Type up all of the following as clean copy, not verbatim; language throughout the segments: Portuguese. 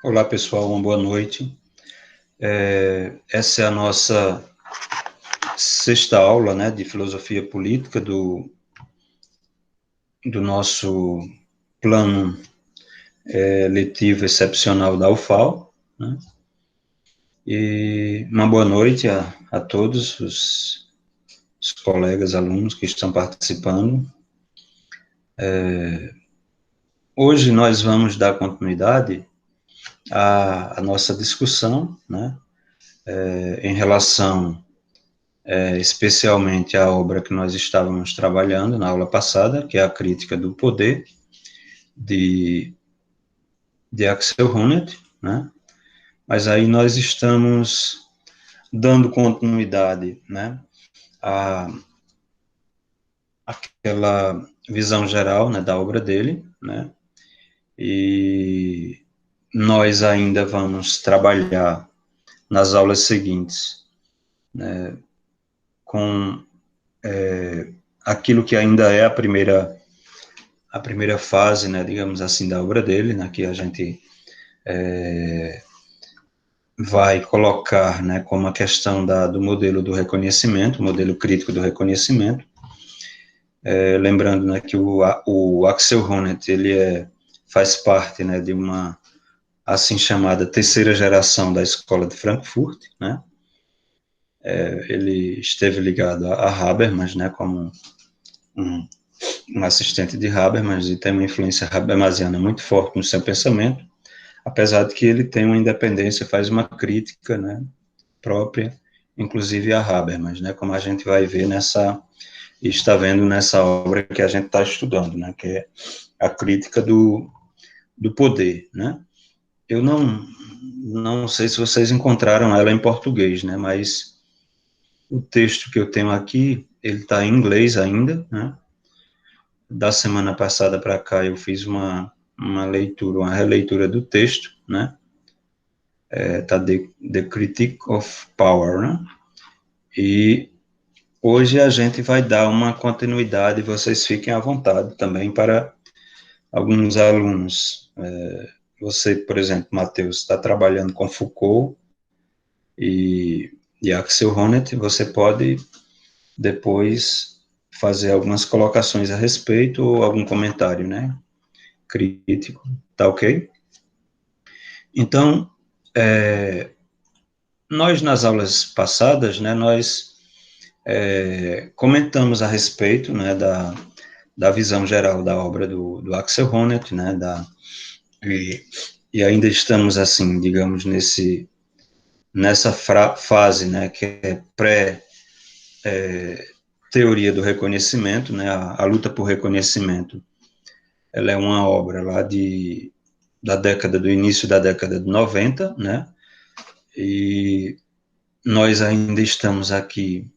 Olá, pessoal, uma boa noite. Essa é a nossa sexta aula, né, de filosofia política do nosso plano letivo excepcional da UFAL, né? E uma boa noite a todos os colegas, alunos que estão participando. Hoje nós vamos dar continuidade à nossa discussão, né, em relação especialmente a obra que nós estávamos trabalhando na aula passada, que é a Crítica do Poder, de Axel Honneth, né? Mas aí nós estamos dando continuidade, né, àquela visão geral, né, da obra dele, né? E nós ainda vamos trabalhar nas aulas seguintes, né, com aquilo que ainda é a primeira fase, né, digamos assim, da obra dele, né, que a gente vai colocar, né, como a questão do modelo do reconhecimento, modelo crítico do reconhecimento, lembrando, né, que o Axel Honneth, ele faz parte, né, de uma assim chamada terceira geração da escola de Frankfurt, né, ele esteve ligado a Habermas, né, como um assistente de Habermas, e tem uma influência habermasiana muito forte no seu pensamento, apesar de que ele tem uma independência, faz uma crítica, né, própria, inclusive a Habermas, né, como a gente vai ver e está vendo nessa obra que a gente está estudando, né, que é a crítica do poder, né. Eu não sei se vocês encontraram ela em português, né, mas o texto que eu tenho aqui, ele está em inglês ainda, né. Da semana passada para cá eu fiz uma leitura, uma releitura do texto, né, tá The Critique of Power, né, e hoje a gente vai dar uma continuidade, vocês fiquem à vontade também para alguns alunos. Você, por exemplo, Matheus, está trabalhando com Foucault e Axel Honneth, você pode depois fazer algumas colocações a respeito ou algum comentário, né, crítico, tá ok? Então, nós nas aulas passadas, né, nós comentamos a respeito, né, da visão geral da obra do Axel Honneth, né, e, e ainda estamos, assim, digamos, nessa fase, né, que é pré-teoria do reconhecimento, né, a luta por reconhecimento, ela é uma obra lá do início da década de 90, né, e nós ainda estamos aqui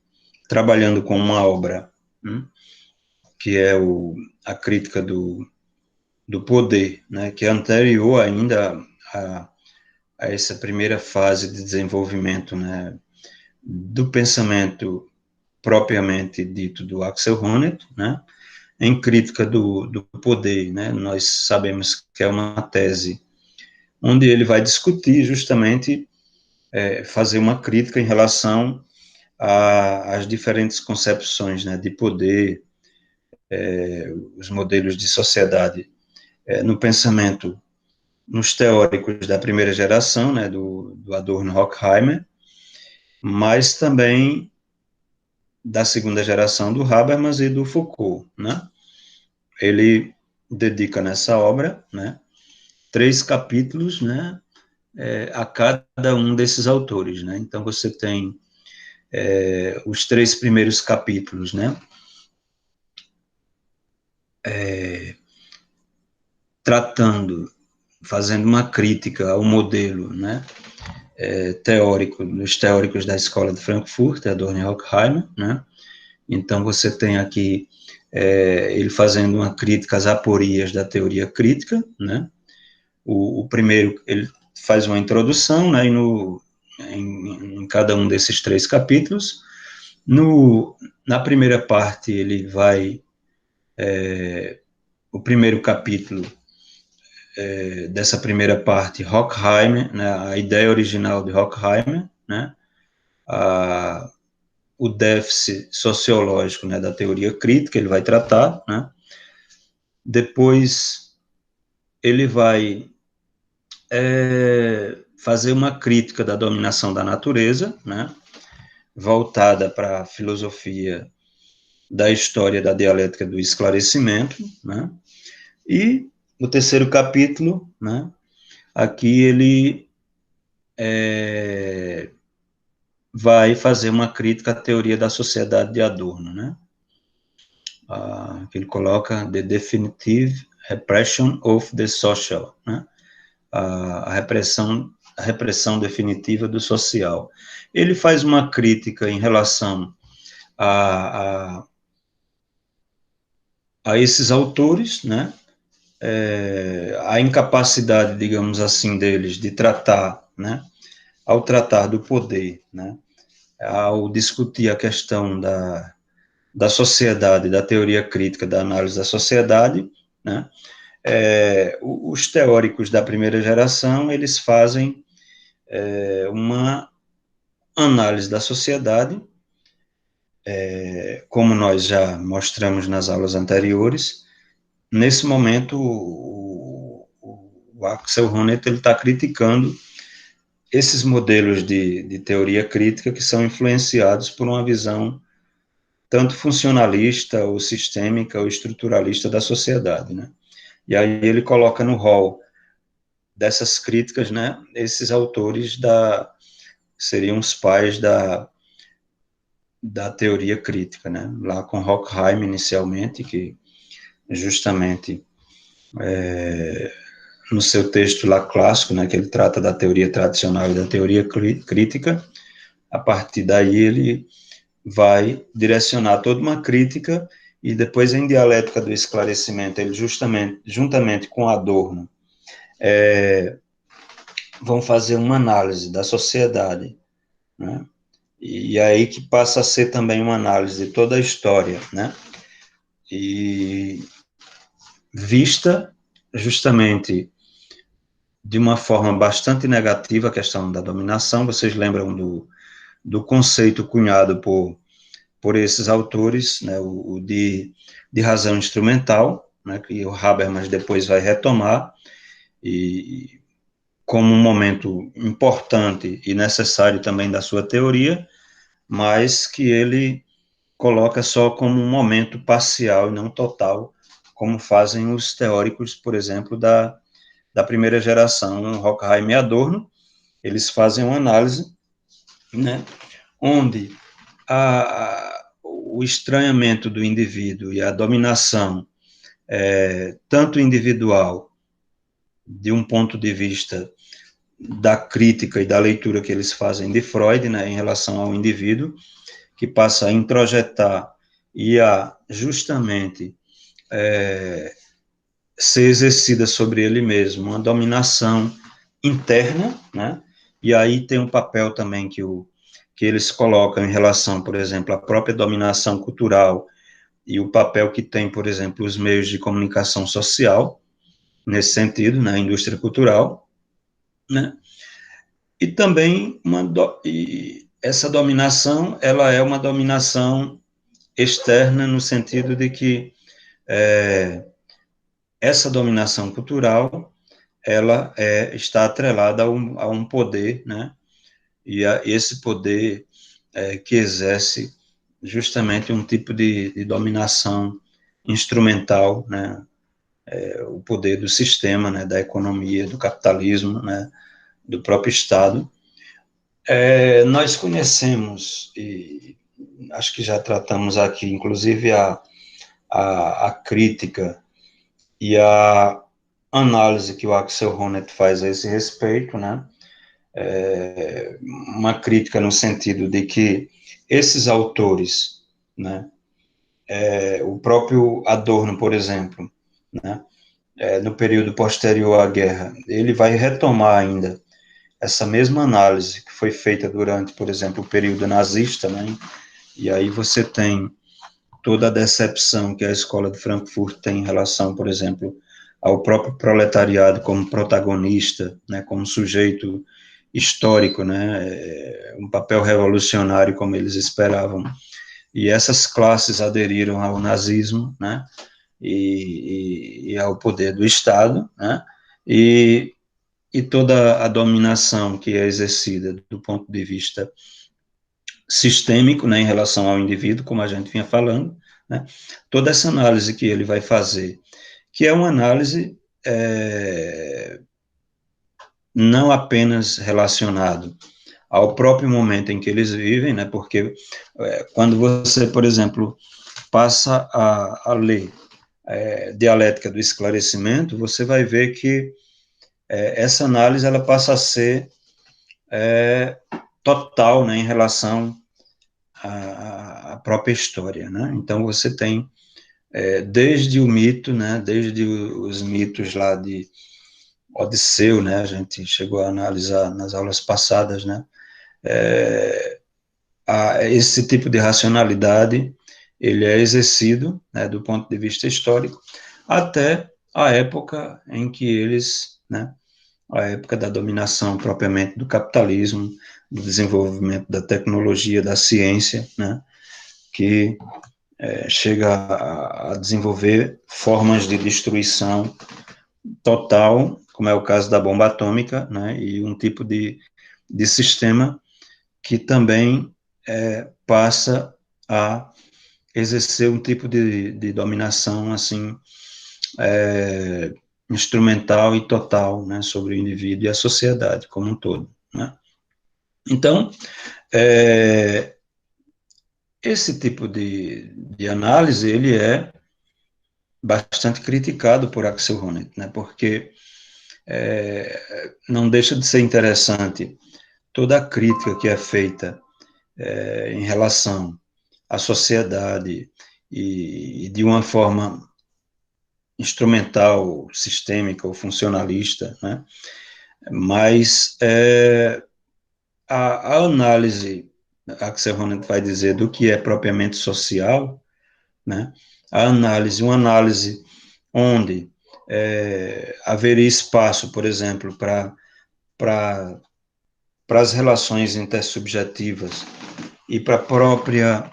trabalhando com uma obra, que é a crítica do poder, né, que é anterior ainda a essa primeira fase de desenvolvimento, né, do pensamento propriamente dito do Axel Honneth, né, em crítica do poder, né, nós sabemos que é uma tese onde ele vai discutir justamente, fazer uma crítica em relação às diferentes concepções, né, de poder, os modelos de sociedade, no pensamento, nos teóricos da primeira geração, né, do Adorno Horkheimer, mas também da segunda geração do Habermas e do Foucault, né? Ele dedica nessa obra, né, 3 capítulos, né, a cada um desses autores, né? Então você tem os 3 primeiros capítulos, né, tratando, fazendo uma crítica ao modelo, né, teórico, dos teóricos da escola de Frankfurt, Adorno e Horkheimer, né? Então você tem aqui ele fazendo uma crítica às aporias da teoria crítica, né? O primeiro, ele faz uma introdução, né, em cada um desses 3 capítulos. Na primeira parte, ele vai, o primeiro capítulo dessa primeira parte, Horkheimer, né, a ideia original de Horkheimer, né, o déficit sociológico, né, da teoria crítica, ele vai tratar, né, depois ele vai fazer uma crítica da dominação da natureza, né, voltada para a filosofia da história da dialética do esclarecimento, né, e no terceiro capítulo, né, aqui ele vai fazer uma crítica à teoria da sociedade de Adorno, né, que ele coloca The Definitive Repression of the Social, né, a repressão definitiva do social. Ele faz uma crítica em relação a esses autores, né, a incapacidade, digamos assim, deles de tratar, né, ao tratar do poder, né, ao discutir a questão da sociedade, da teoria crítica, da análise da sociedade, né, os teóricos da primeira geração, eles fazem uma análise da sociedade, como nós já mostramos nas aulas anteriores. Nesse momento, o Axel Honneth está criticando esses modelos de teoria crítica que são influenciados por uma visão tanto funcionalista, ou sistêmica, ou estruturalista da sociedade, né? E aí ele coloca no rol dessas críticas, né, esses autores seriam os pais da teoria crítica, né, lá com Horkheim inicialmente, que justamente no seu texto lá clássico, né, que ele trata da teoria tradicional e da teoria crítica, a partir daí ele vai direcionar toda uma crítica, e depois em Dialética do Esclarecimento, ele juntamente com Adorno, vão fazer uma análise da sociedade, né, e aí que passa a ser também uma análise de toda a história, né, e vista justamente de uma forma bastante negativa a questão da dominação. Vocês lembram do conceito cunhado por esses autores, né, o de razão instrumental, né, que o Habermas depois vai retomar, e como um momento importante e necessário também da sua teoria, mas que ele coloca só como um momento parcial e não total, como fazem os teóricos, por exemplo, da primeira geração, Horkheim e Adorno. Eles fazem uma análise, né, onde o estranhamento do indivíduo e a dominação, tanto individual, de um ponto de vista da crítica e da leitura que eles fazem de Freud, né, em relação ao indivíduo, que passa a introjetar e a justamente ser exercida sobre ele mesmo uma dominação interna, né, e aí tem um papel também que eles colocam em relação, por exemplo, à própria dominação cultural e o papel que tem, por exemplo, os meios de comunicação social, nesse sentido, na indústria cultural, né, e também essa dominação, ela é uma dominação externa, no sentido de que essa dominação cultural, ela está atrelada a um poder, né, e a esse poder que exerce justamente um tipo de dominação instrumental, né, o poder do sistema, né, da economia, do capitalismo, né, do próprio Estado. Nós conhecemos, e acho que já tratamos aqui, inclusive a crítica e a análise que o Axel Honneth faz a esse respeito, né, uma crítica no sentido de que esses autores, né, o próprio Adorno, por exemplo, né, no período posterior à guerra, ele vai retomar ainda essa mesma análise que foi feita durante, por exemplo, o período nazista, né, e aí você tem toda a decepção que a escola de Frankfurt tem em relação, por exemplo, ao próprio proletariado como protagonista, né, como sujeito histórico, né, um papel revolucionário como eles esperavam. E essas classes aderiram ao nazismo, né, e ao poder do Estado, né, e toda a dominação que é exercida do ponto de vista sistêmico, né, em relação ao indivíduo, como a gente vinha falando, né, toda essa análise que ele vai fazer, que é uma análise não apenas relacionado ao próprio momento em que eles vivem, né, porque quando você, por exemplo, passa a ler Dialética do Esclarecimento, você vai ver que essa análise ela passa a ser total, né, em relação à própria história, né? Então você tem desde o mito, né, desde os mitos lá de Odisseu, né, a gente chegou a analisar nas aulas passadas, né, esse tipo de racionalidade ele é exercido, né, do ponto de vista histórico, até a época em que eles, né, a época da dominação propriamente do capitalismo, do desenvolvimento da tecnologia, da ciência, né, que chega a desenvolver formas de destruição total, como é o caso da bomba atômica, né, e um tipo de sistema que também passa a exercer um tipo de dominação, assim, instrumental e total, né, sobre o indivíduo e a sociedade como um todo, né. Então, esse tipo de análise, ele é bastante criticado por Axel Honneth, né, porque não deixa de ser interessante toda a crítica que é feita em relação à sociedade e de uma forma instrumental, sistêmica ou funcionalista, né? Mas a análise, Axel Honneth vai dizer do que é propriamente social, né? Uma análise onde haveria espaço, por exemplo, para as relações intersubjetivas e para a própria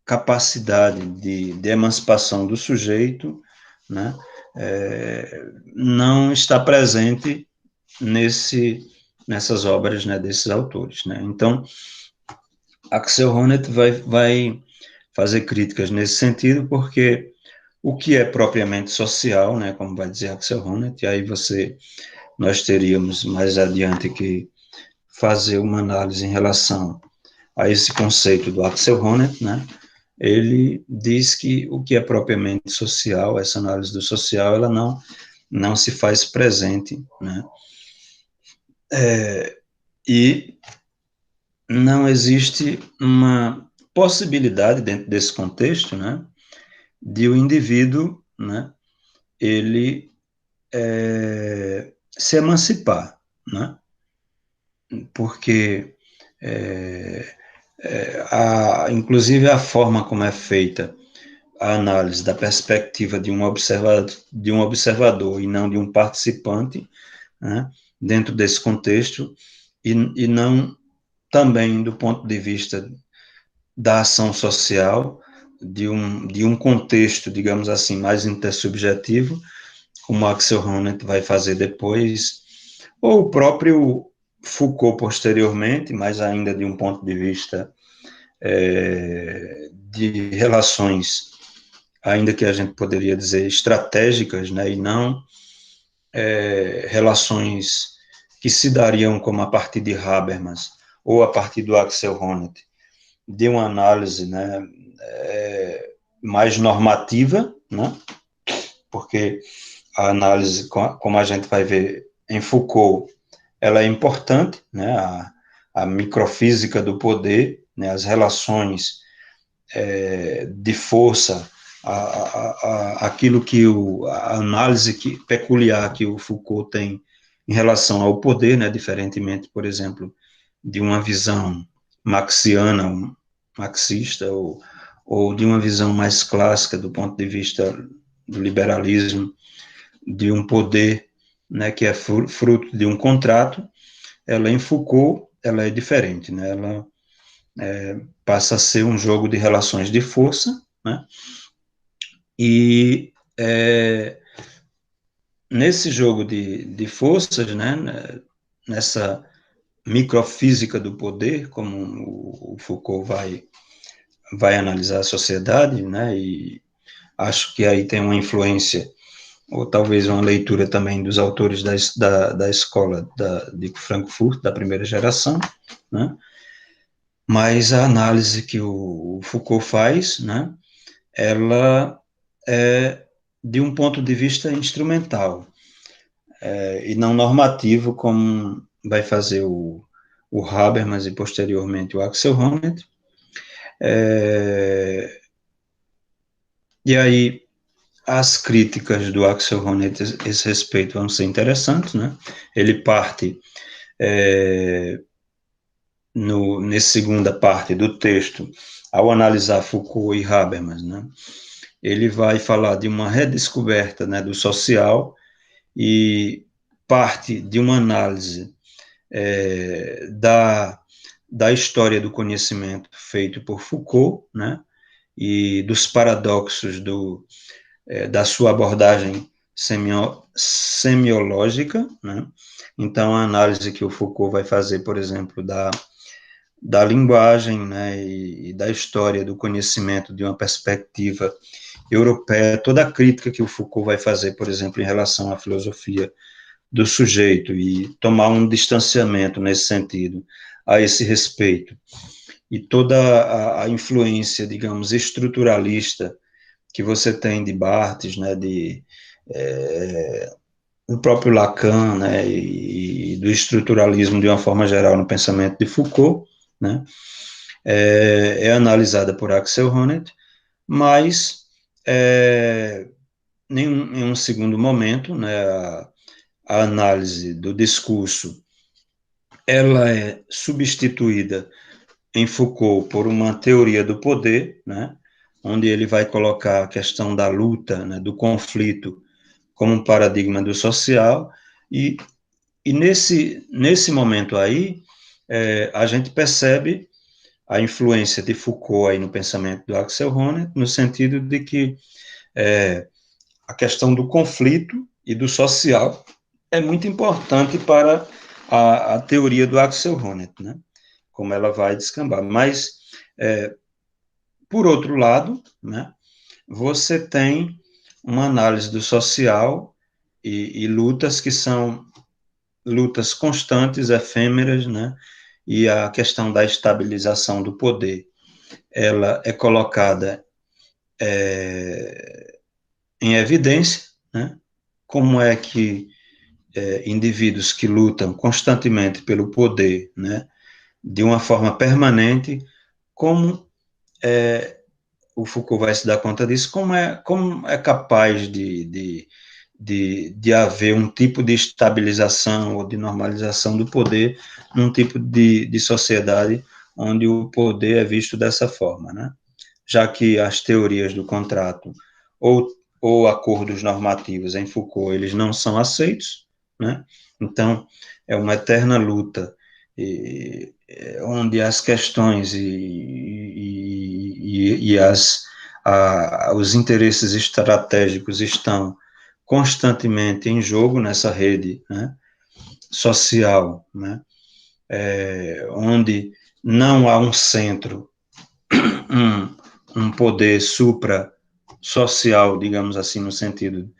capacidade de emancipação do sujeito, né, não está presente nessas obras, né, desses autores, né. Então, Axel Honneth vai fazer críticas nesse sentido, porque o que é propriamente social, né, como vai dizer Axel Honneth, e aí nós teríamos mais adiante que fazer uma análise em relação a esse conceito do Axel Honneth, né, ele diz que o que é propriamente social, essa análise do social, ela não se faz presente, né, e não existe uma possibilidade dentro desse contexto, né, de o indivíduo, né, ele se emancipar, né, porque inclusive a forma como é feita a análise da perspectiva de um observador e não de um participante, né, dentro desse contexto, e não também do ponto de vista da ação social, de um contexto, digamos assim, mais intersubjetivo, como Axel Honneth vai fazer depois, ou o próprio Foucault posteriormente, mas ainda de um ponto de vista de relações, ainda que a gente poderia dizer estratégicas, né, e não relações que se dariam como a partir de Habermas ou a partir do Axel Honneth, de uma análise, né, mais normativa, né, porque a análise, como a gente vai ver em Foucault, ela é importante, né, a microfísica do poder, né, as relações de força, aquilo que a análise peculiar que o Foucault tem em relação ao poder, né, diferentemente, por exemplo, de uma visão marxiana, marxista, ou de uma visão mais clássica do ponto de vista do liberalismo, de um poder, né, que é fruto de um contrato, ela em Foucault, ela é diferente, né, ela passa a ser um jogo de relações de força, né, e nesse jogo de forças, né, nessa microfísica do poder, como o Foucault vai analisar a sociedade, né, e acho que aí tem uma influência, ou talvez uma leitura também dos autores da escola de Frankfurt, da primeira geração, né, mas a análise que o Foucault faz, né, ela é de um ponto de vista instrumental, e não normativo, como vai fazer o Habermas e posteriormente o Axel Honneth. E aí, as críticas do Axel Honneth a esse respeito vão ser interessantes, né? Ele parte, nessa segunda parte do texto, ao analisar Foucault e Habermas, né? Ele vai falar de uma redescoberta, né, do social e parte de uma análise da história do conhecimento feito por Foucault, né, e dos paradoxos da sua abordagem semiológica, né. Então, a análise que o Foucault vai fazer, por exemplo, da linguagem, né, e da história do conhecimento de uma perspectiva europeia, toda a crítica que o Foucault vai fazer, por exemplo, em relação à filosofia do sujeito e tomar um distanciamento nesse sentido, a esse respeito. E toda a influência, digamos, estruturalista que você tem de Barthes, né, do próprio Lacan, né, e do estruturalismo de uma forma geral no pensamento de Foucault, né, analisada por Axel Honneth, mas em um segundo momento, né, a análise do discurso, ela é substituída em Foucault por uma teoria do poder, né, onde ele vai colocar a questão da luta, né, do conflito, como um paradigma do social, e nesse momento aí, a gente percebe a influência de Foucault aí no pensamento do Axel Honneth, no sentido de que a questão do conflito e do social é muito importante para a teoria do Axel Honneth, né? Como ela vai descambar. Mas, por outro lado, né, você tem uma análise do social e lutas que são lutas constantes, efêmeras, né? E a questão da estabilização do poder, ela é colocada em evidência, né? Como é que indivíduos que lutam constantemente pelo poder, né, de uma forma permanente, como o Foucault vai se dar conta disso, como é capaz de haver um tipo de estabilização ou de normalização do poder num tipo de sociedade onde o poder é visto dessa forma, né? Já que as teorias do contrato ou acordos normativos em Foucault, eles não são aceitos, né? Então, é uma eterna luta onde as questões e os interesses estratégicos estão constantemente em jogo nessa rede, né, social, né, onde não há um centro, um poder supra-social, digamos assim, no sentido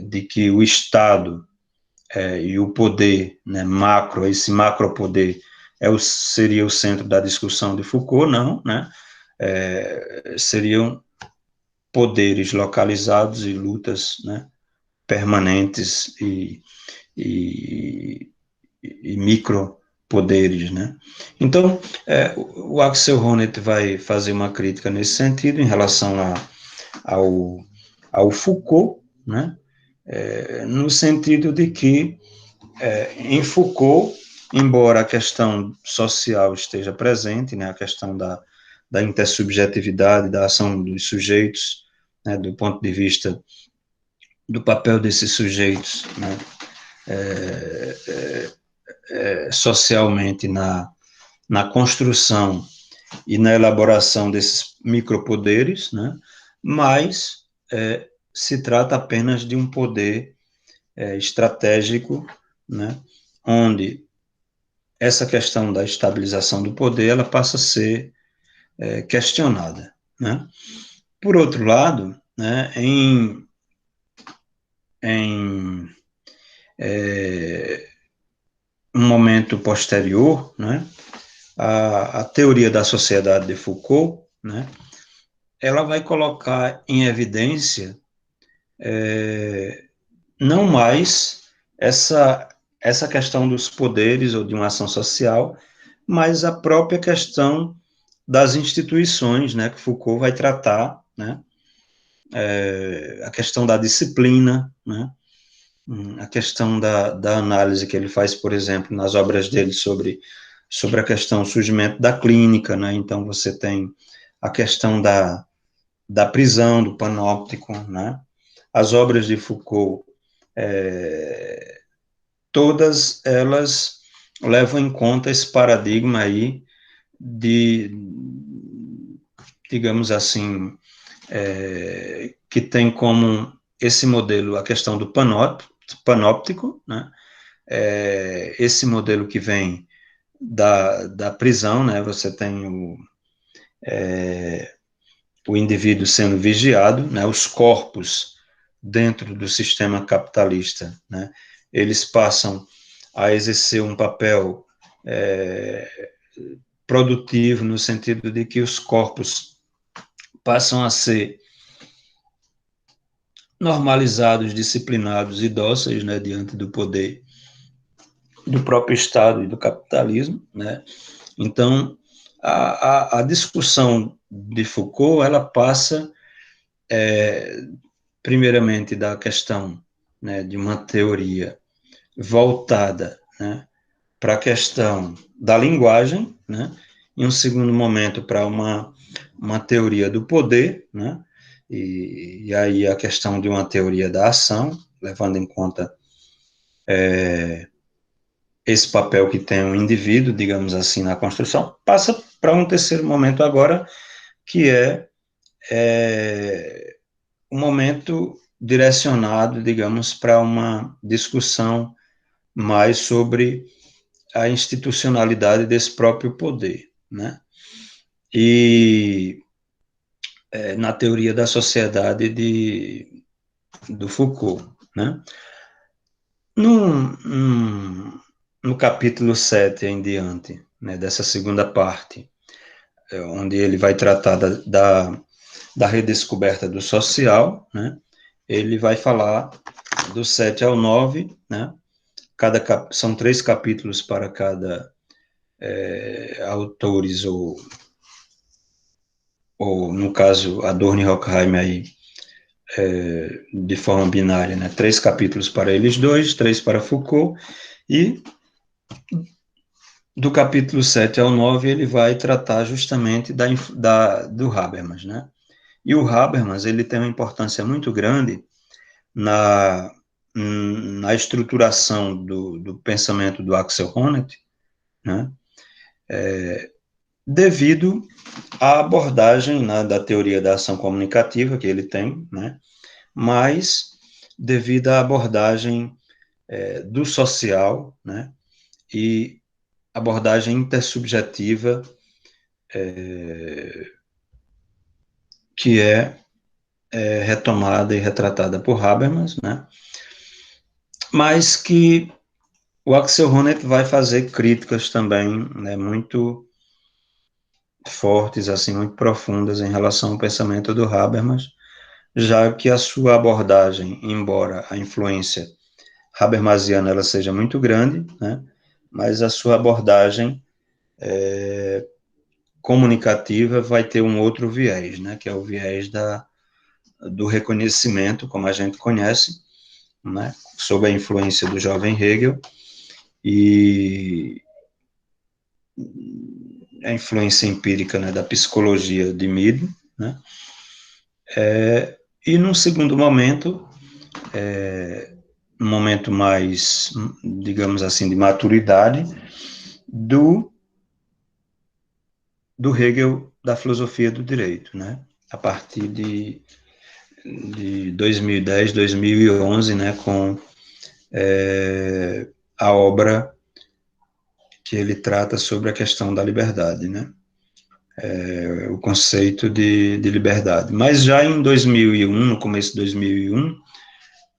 de que o Estado e o poder, né, macro, esse macropoder seria o centro da discussão de Foucault, não, né, seriam poderes localizados e lutas, né, permanentes e micropoderes, né. Então, o Axel Honneth vai fazer uma crítica nesse sentido em relação ao Foucault, né, no sentido de que, em Foucault, embora a questão social esteja presente, né, a questão da intersubjetividade, da ação dos sujeitos né, do ponto de vista do papel desses sujeitos, né, socialmente na construção e na elaboração desses micropoderes, né, mas se trata apenas de um poder estratégico, né, onde essa questão da estabilização do poder ela passa a ser questionada, né? Por outro lado, né, em um momento posterior, né, a teoria da sociedade de Foucault, né, ela vai colocar em evidência não mais essa questão dos poderes ou de uma ação social, mas a própria questão das instituições, né, que Foucault vai tratar, né, a questão da disciplina, né, a questão da análise que ele faz, por exemplo, nas obras dele sobre a questão do surgimento da clínica, né, então você tem a questão da prisão, do panóptico, né, as obras de Foucault, todas elas levam em conta esse paradigma aí de, digamos assim, que tem como esse modelo a questão do panóptico, né? Esse modelo que vem da prisão, né? Você tem o indivíduo sendo vigiado, né? Os corpos dentro do sistema capitalista, né? Eles passam a exercer um papel produtivo no sentido de que os corpos passam a ser normalizados, disciplinados e dóceis, né, diante do poder do próprio Estado e do capitalismo, né? Então, a discussão de Foucault, ela passa, primeiramente, da questão, né, de uma teoria voltada, né, para a questão da linguagem, né, em um segundo momento para uma teoria do poder, né, e aí a questão de uma teoria da ação, levando em conta esse papel que tem o indivíduo, digamos assim, na construção, passa para um terceiro momento agora, que é um momento direcionado, digamos, para uma discussão mais sobre a institucionalidade desse próprio poder, né? E na teoria da sociedade do Foucault, né? No, no capítulo 7 em diante, né, dessa segunda parte, onde ele vai tratar da redescoberta do social, né, ele vai falar do 7 ao 9, né, são 3 capítulos para cada autores, ou no caso, Adorno e Horkheim aí, de forma binária, né, 3 capítulos para eles dois, 3 para Foucault, e do capítulo 7 ao 9 ele vai tratar justamente do Habermas, né? E o Habermas, ele tem uma importância muito grande na estruturação do pensamento do Axel Honneth, né? Devido à abordagem, né, da teoria da ação comunicativa que ele tem, né? Mas devido à abordagem do social, né? E abordagem intersubjetiva que retomada e retratada por Habermas, né? Mas que o Axel Honneth vai fazer críticas também, né, muito fortes, assim, muito profundas em relação ao pensamento do Habermas, já que a sua abordagem, embora a influência habermasiana ela seja muito grande, né, mas a sua abordagem comunicativa vai ter um outro viés, né, que é o viés do reconhecimento, como a gente conhece, né, sob a influência do jovem Hegel, e a influência empírica, né, da psicologia de Mead, né, E num segundo momento, um momento mais, digamos assim, de maturidade, do Hegel da filosofia do direito, né? A partir de 2010, 2011, né, com a obra que ele trata sobre a questão da liberdade, né? O conceito de liberdade. Mas já em 2001, no começo de 2001,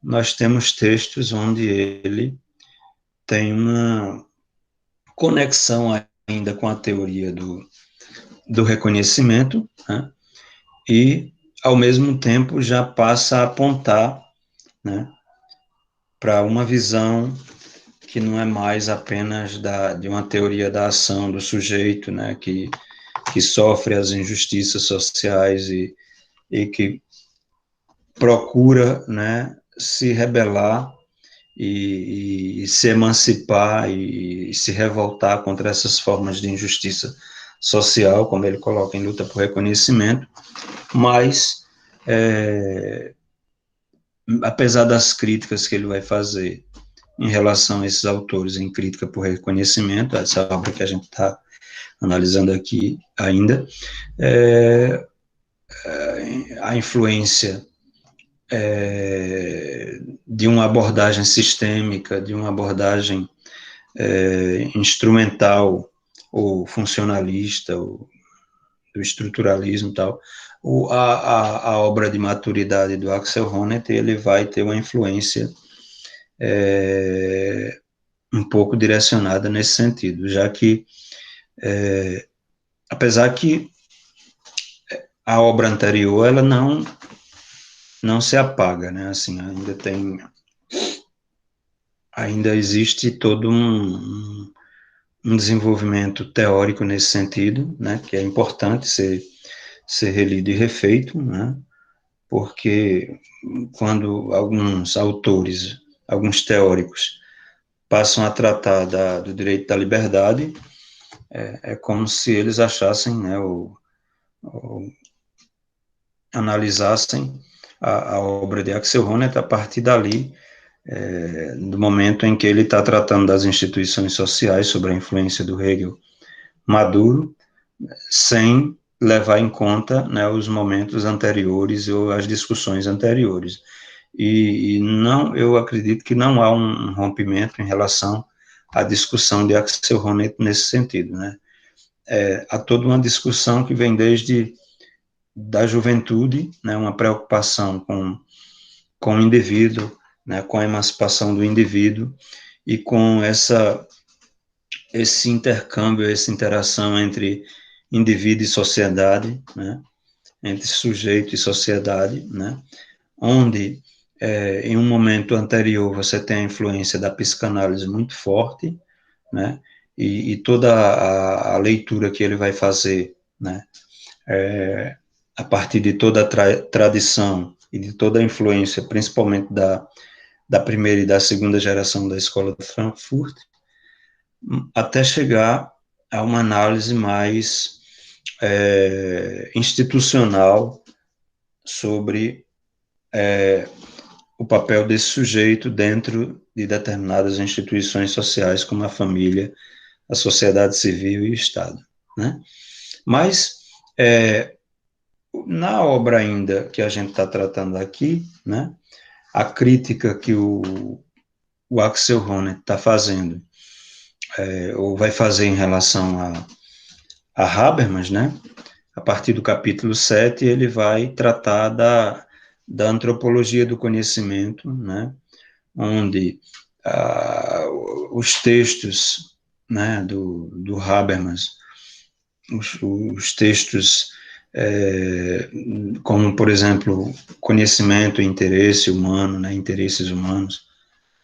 nós temos textos onde ele tem uma conexão ainda com a teoria do reconhecimento, né? E, ao mesmo tempo, já passa a apontar, né, para uma visão que não é mais apenas de uma teoria da ação do sujeito, né, que sofre as injustiças sociais e que procura, né, se rebelar e se emancipar e se revoltar contra essas formas de injustiça social, como ele coloca em luta por reconhecimento, mas, apesar das críticas que ele vai fazer em relação a esses autores em Crítica por Reconhecimento, essa obra que a gente está analisando aqui ainda, a influência de uma abordagem sistêmica, de uma abordagem instrumental ou funcionalista, ou do estruturalismo e tal, a obra de maturidade do Axel Honneth, ele vai ter uma influência um pouco direcionada nesse sentido, já que, apesar que a obra anterior, ela não se apaga, né, assim, ainda existe todo um desenvolvimento teórico nesse sentido, né, que é importante ser relido e refeito, né, porque quando alguns autores, alguns teóricos, passam a tratar do direito da liberdade, é como se eles achassem, né, ou analisassem a obra de Axel Honneth a partir dali, do momento em que ele está tratando das instituições sociais, sobre a influência do Hegel maduro, sem levar em conta, né, os momentos anteriores ou as discussões anteriores. E não, eu acredito que não há um rompimento em relação à discussão de Axel Honneth nesse sentido, né? Há toda uma discussão que vem desde da juventude, né, uma preocupação com o indivíduo, né, com a emancipação do indivíduo e com esse intercâmbio, essa interação entre indivíduo e sociedade, né, entre sujeito e sociedade, né, onde, em um momento anterior, você tem a influência da psicanálise muito forte, né, e toda a leitura que ele vai fazer, né, a partir de toda a tradição e de toda a influência, principalmente da primeira e da segunda geração da escola de Frankfurt, até chegar a uma análise mais institucional sobre o papel desse sujeito dentro de determinadas instituições sociais, como a família, a sociedade civil e o Estado, né? Mas, na obra ainda que a gente está tratando aqui, né, a crítica que o Axel Honneth está fazendo, ou vai fazer em relação a Habermas, né, a partir do capítulo 7, ele vai tratar da antropologia do conhecimento, né, onde os textos, né, do Habermas, os textos como, por exemplo, conhecimento e interesse humano, né, interesses humanos.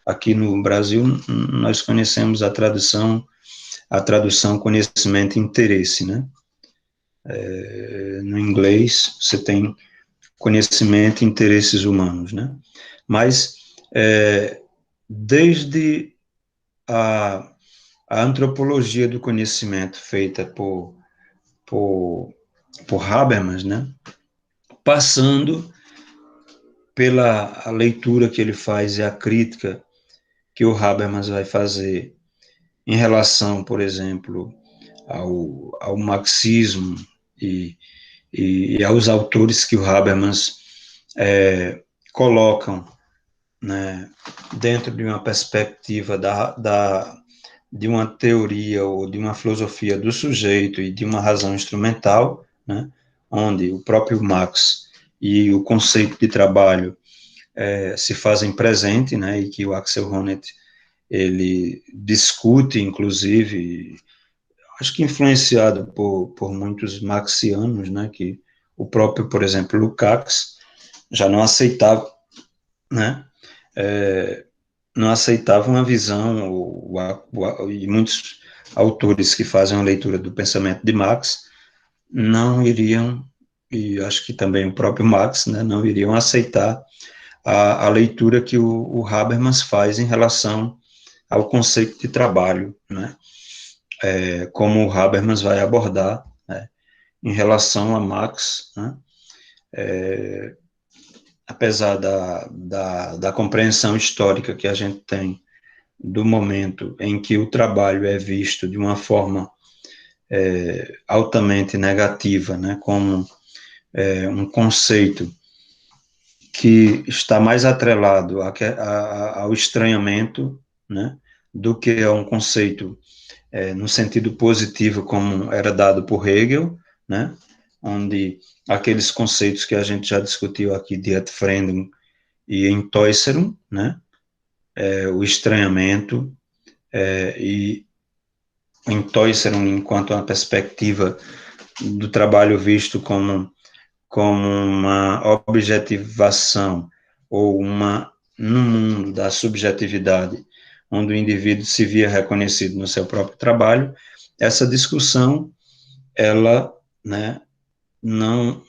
Aqui no Brasil, nós conhecemos a tradução conhecimento e interesse, né? No inglês, você tem conhecimento e interesses humanos, né? Mas, desde a antropologia do conhecimento feita por Habermas, né, passando pela a leitura que ele faz e a crítica que o Habermas vai fazer em relação, por exemplo, ao marxismo e aos autores que o Habermas colocam, né, dentro de uma perspectiva de uma teoria ou de uma filosofia do sujeito e de uma razão instrumental, né, onde o próprio Marx e o conceito de trabalho se fazem presente, né, e que o Axel Honneth ele discute, inclusive, acho que influenciado por muitos marxianos, né, que o próprio, por exemplo, Lukács já não aceitava, né, não aceitava uma visão, e muitos autores que fazem a leitura do pensamento de Marx não iriam, e acho que também o próprio Marx, né, não iriam aceitar a leitura que o Habermas faz em relação ao conceito de trabalho, né, como o Habermas vai abordar, né, em relação a Marx, né, apesar da compreensão histórica que a gente tem do momento em que o trabalho é visto de uma forma altamente negativa, né, como um conceito que está mais atrelado ao estranhamento, né, do que a um conceito no sentido positivo, como era dado por Hegel, né, onde aqueles conceitos que a gente já discutiu aqui de Entfremdung e Entäußerung, né, o estranhamento e Entäußerung enquanto uma perspectiva do trabalho visto como uma objetivação ou no mundo da subjetividade, onde o indivíduo se via reconhecido no seu próprio trabalho, essa discussão, ela, né, não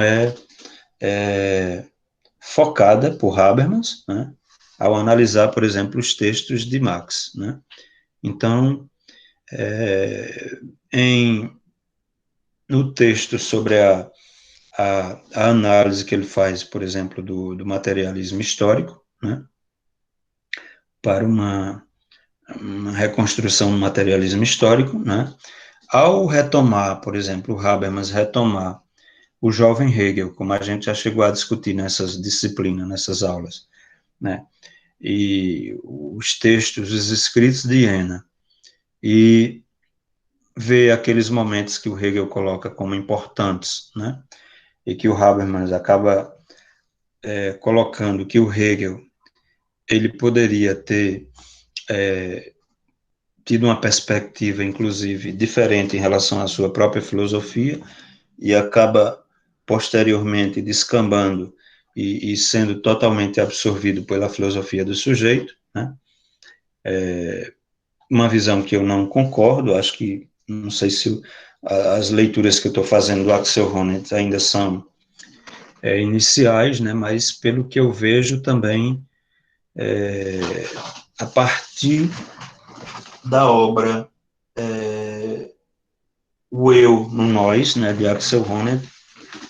é focada por Habermas, né, ao analisar, por exemplo, os textos de Marx, né. Então, no texto sobre a análise que ele faz, por exemplo, do materialismo histórico, né, para uma reconstrução do materialismo histórico, né, ao retomar, por exemplo, o Habermas retomar o jovem Hegel, como a gente já chegou a discutir nessas disciplinas, nessas aulas, né, e os textos, os escritos de Jena, e ver aqueles momentos que o Hegel coloca como importantes, né, e que o Habermas acaba colocando que o Hegel ele poderia ter tido uma perspectiva, inclusive, diferente em relação à sua própria filosofia, e acaba posteriormente descambando e sendo totalmente absorvido pela filosofia do sujeito, né? Uma visão que eu não concordo, acho que, não sei se as leituras que eu estou fazendo do Axel Honneth ainda são iniciais, né, mas pelo que eu vejo também, a partir da obra O Eu no Nós, né, de Axel Honneth,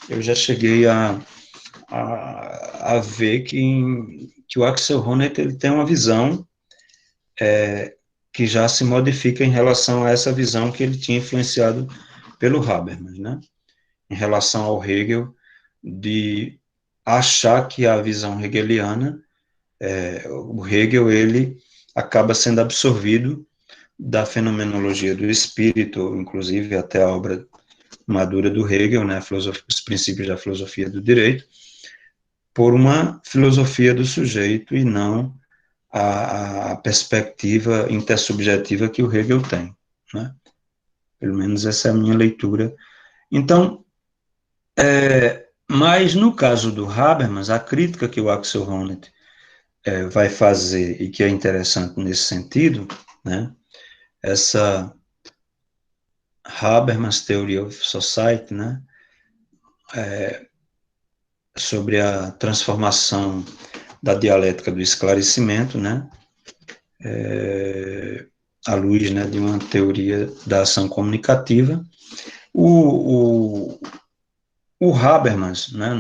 eu já cheguei a ver que o Axel Honneth ele tem uma visão que já se modifica em relação a essa visão que ele tinha influenciado pelo Habermas, né, em relação ao Hegel, de achar que a visão hegeliana, o Hegel, ele acaba sendo absorvido da fenomenologia do espírito, inclusive até a obra madura do Hegel, né, os princípios da filosofia do direito, por uma filosofia do sujeito e não a perspectiva intersubjetiva que o Hegel tem, né? Pelo menos essa é a minha leitura. Então, mas no caso do Habermas, a crítica que o Axel Honneth vai fazer, e que é interessante nesse sentido, né, essa Habermas Theory of Society, né, sobre a transformação da dialética do esclarecimento, né, à luz, né, de uma teoria da ação comunicativa. O Habermas, né,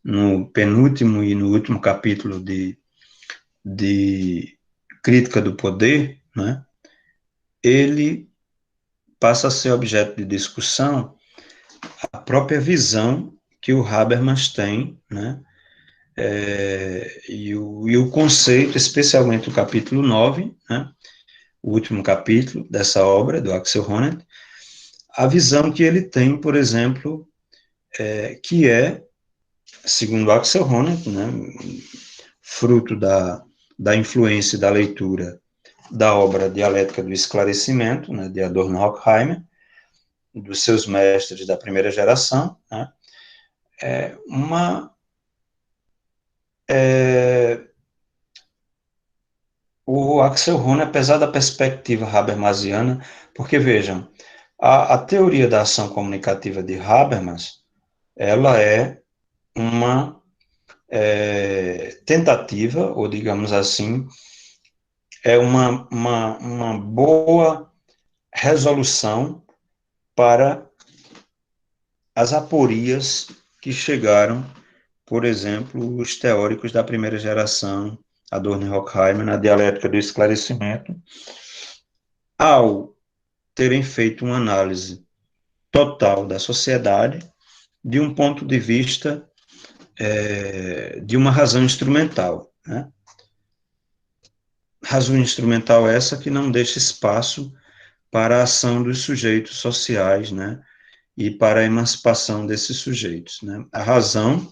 no penúltimo e no último capítulo de Crítica do Poder, né, ele passa a ser objeto de discussão a própria visão que o Habermas tem, né, e o conceito, especialmente o capítulo 9, né, o último capítulo dessa obra, do Axel Honneth, a visão que ele tem, por exemplo, que é, segundo Axel Honneth, né, fruto da influência da leitura da obra Dialética do Esclarecimento, né, de Adorno Horkheimer, dos seus mestres da primeira geração, né, uma o Axel Honneth, apesar da perspectiva habermasiana, porque vejam, a teoria da ação comunicativa de Habermas, ela é uma tentativa, ou digamos assim, é uma boa resolução para as aporias que chegaram, por exemplo, os teóricos da primeira geração, Adorno e Horkheimer, na dialética do esclarecimento, ao terem feito uma análise total da sociedade de um ponto de vista de uma razão instrumental, né? Razão instrumental essa que não deixa espaço para a ação dos sujeitos sociais, né? E para a emancipação desses sujeitos, né? A razão,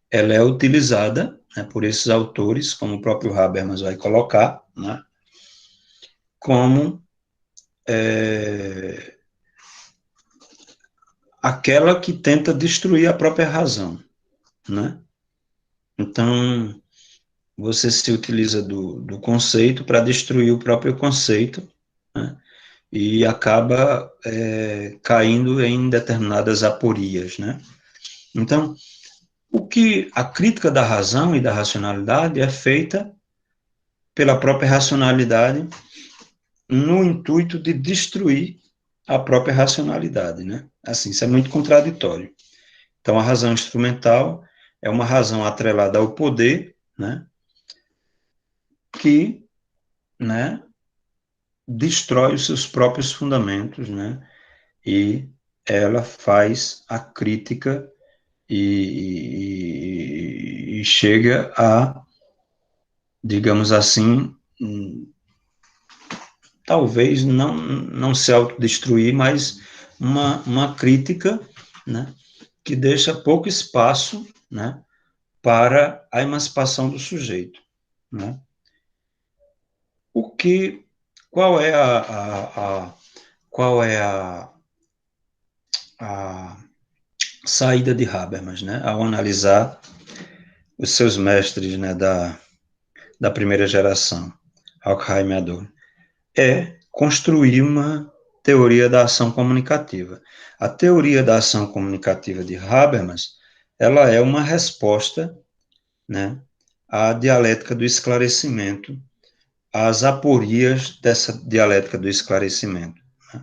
ela é utilizada, né, por esses autores, como o próprio Habermas vai colocar, né? Como aquela que tenta destruir a própria razão, né? Então, você se utiliza do conceito para destruir o próprio conceito, né? E acaba caindo em determinadas aporias, né? Então, o que a crítica da razão e da racionalidade é feita pela própria racionalidade no intuito de destruir a própria racionalidade, né? Assim, isso é muito contraditório. Então, a razão instrumental é uma razão atrelada ao poder, né? Que, né, destrói os seus próprios fundamentos, né? E ela faz a crítica e chega a, digamos assim, talvez não se autodestruir, mas uma crítica, né, que deixa pouco espaço, né, para a emancipação do sujeito, né? O que, qual é qual é a saída de Habermas, né, ao analisar os seus mestres, né, da primeira geração, Horkheimer e Adorno? É construir uma teoria da ação comunicativa. A teoria da ação comunicativa de Habermas, ela é uma resposta, né, à dialética do esclarecimento, às aporias dessa dialética do esclarecimento, né?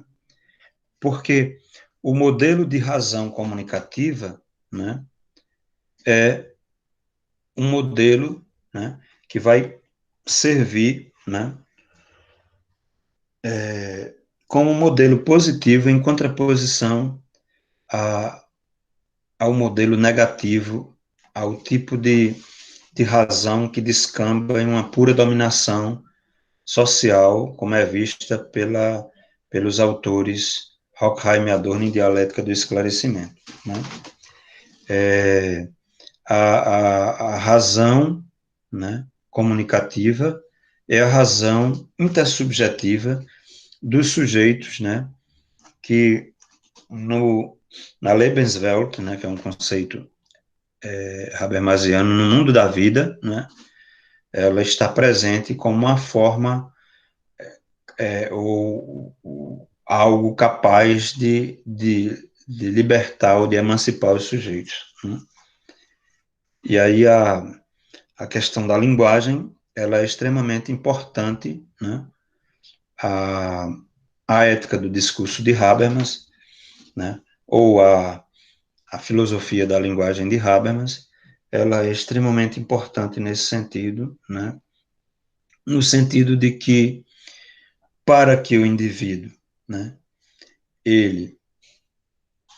Porque o modelo de razão comunicativa, né, é um modelo, né, que vai servir, né, como modelo positivo em contraposição a, ao modelo negativo, ao tipo de razão que descamba em uma pura dominação social, como é vista pelos autores Horkheim e Adorno em Dialética do Esclarecimento, né? A razão, né, comunicativa é a razão intersubjetiva dos sujeitos, né, que na Lebenswelt, né, que é um conceito habermasiano, no mundo da vida, né, ela está presente como uma forma ou algo capaz de libertar ou de emancipar os sujeitos, né? E aí a questão da linguagem, ela é extremamente importante, né? A ética do discurso de Habermas, né? Ou a filosofia da linguagem de Habermas, ela é extremamente importante nesse sentido, né? No sentido de que, para que o indivíduo, né, ele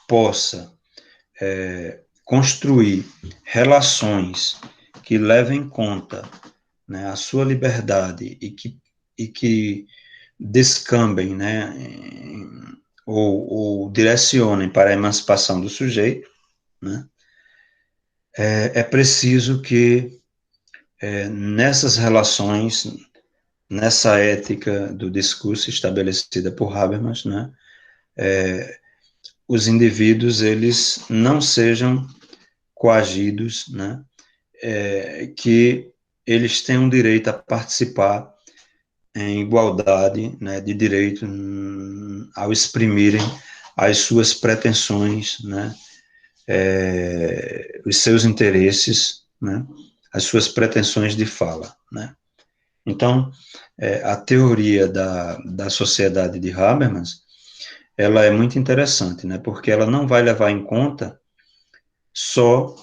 possa construir relações que levem em conta, né, a sua liberdade e que descambem, né, ou direcionem para a emancipação do sujeito, né, é preciso que nessas relações, nessa ética do discurso estabelecida por Habermas, né, os indivíduos eles não sejam coagidos, né, que eles tenham direito a participar em igualdade, né, de direito ao exprimirem as suas pretensões, né, os seus interesses, né, as suas pretensões de fala, né. Então, a teoria da sociedade de Habermas, ela é muito interessante, né, porque ela não vai levar em conta só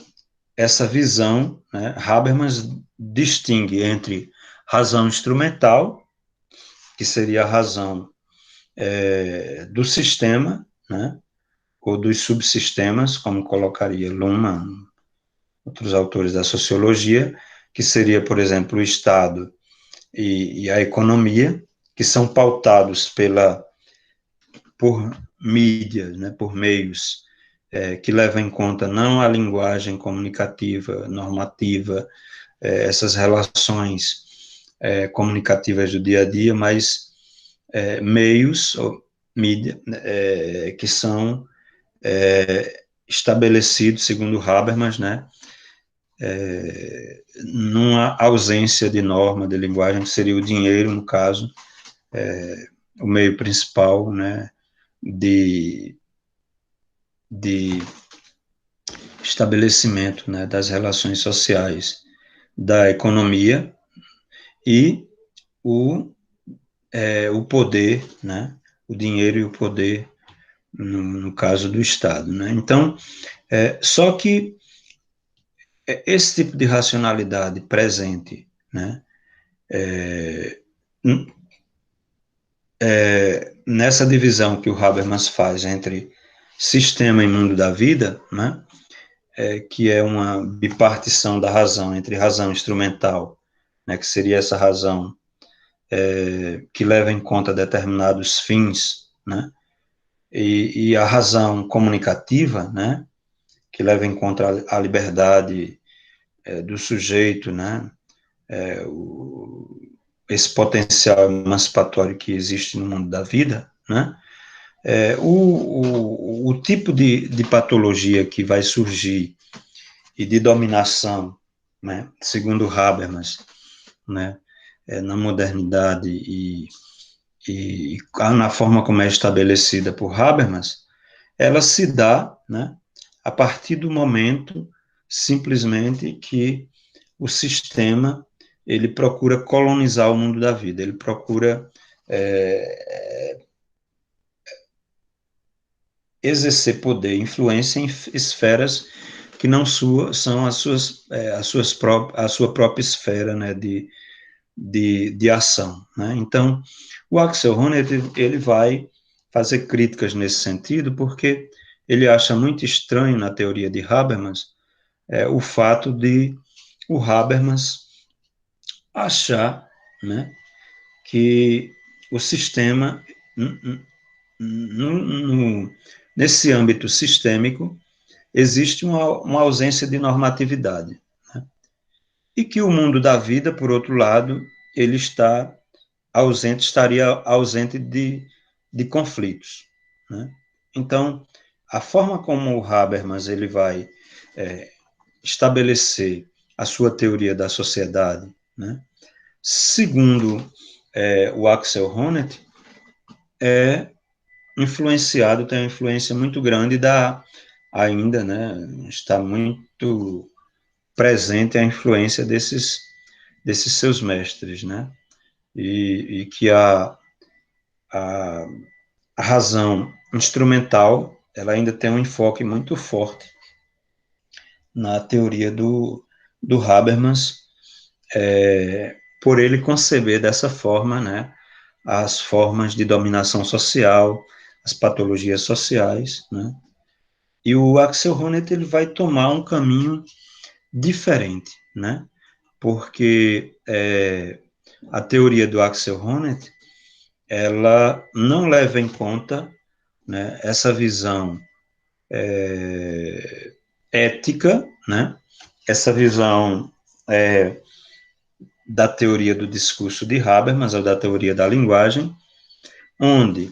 essa visão, né, Habermas distingue entre razão instrumental, que seria a razão do sistema, né, ou dos subsistemas, como colocaria Luhmann, outros autores da sociologia, que seria, por exemplo, o Estado e a economia, que são pautados por mídias, né, por meios que levam em conta não a linguagem comunicativa, normativa, essas relações comunicativas do dia a dia, mas meios, ou mídia, que são estabelecidos, segundo Habermas, né, numa ausência de norma de linguagem, que seria o dinheiro, no caso, o meio principal, né, de estabelecimento, né, das relações sociais, da economia e o poder, né, o dinheiro e o poder, no caso do Estado, né. Então, só que esse tipo de racionalidade presente, né, nessa divisão que o Habermas faz entre sistema e mundo da vida, né, que é uma bipartição da razão entre razão instrumental, né, que seria essa razão que leva em conta determinados fins, né, e a razão comunicativa, né, que leva em conta a liberdade do sujeito, né, esse potencial emancipatório que existe no mundo da vida, né, o tipo de patologia que vai surgir e de dominação, né, segundo Habermas, né, na modernidade e na forma como é estabelecida por Habermas, ela se dá, né, a partir do momento, simplesmente, que o sistema ele procura colonizar o mundo da vida, ele procura exercer poder e influência em esferas que não são a sua própria esfera, né, de ação, né? Então, o Axel Honneth, ele vai fazer críticas nesse sentido, porque ele acha muito estranho na teoria de Habermas o fato de o Habermas achar, né, que o sistema, nesse âmbito sistêmico, existe uma ausência de normatividade, né? E que o mundo da vida, por outro lado, ele estaria ausente de conflitos, né? Então, a forma como o Habermas ele vai estabelecer a sua teoria da sociedade, né, segundo o Axel Honneth, é influenciado, tem uma influência muito grande ainda, né, está muito presente a influência desses seus mestres, né, e que a razão instrumental, ela ainda tem um enfoque muito forte na teoria do Habermas, por ele conceber dessa forma, né, as formas de dominação social, as patologias sociais, né, e o Axel Honneth ele vai tomar um caminho diferente, né, porque a teoria do Axel Honneth, ela não leva em conta, né, essa visão ética, né, essa visão da teoria do discurso de Habermas, ou da teoria da linguagem, onde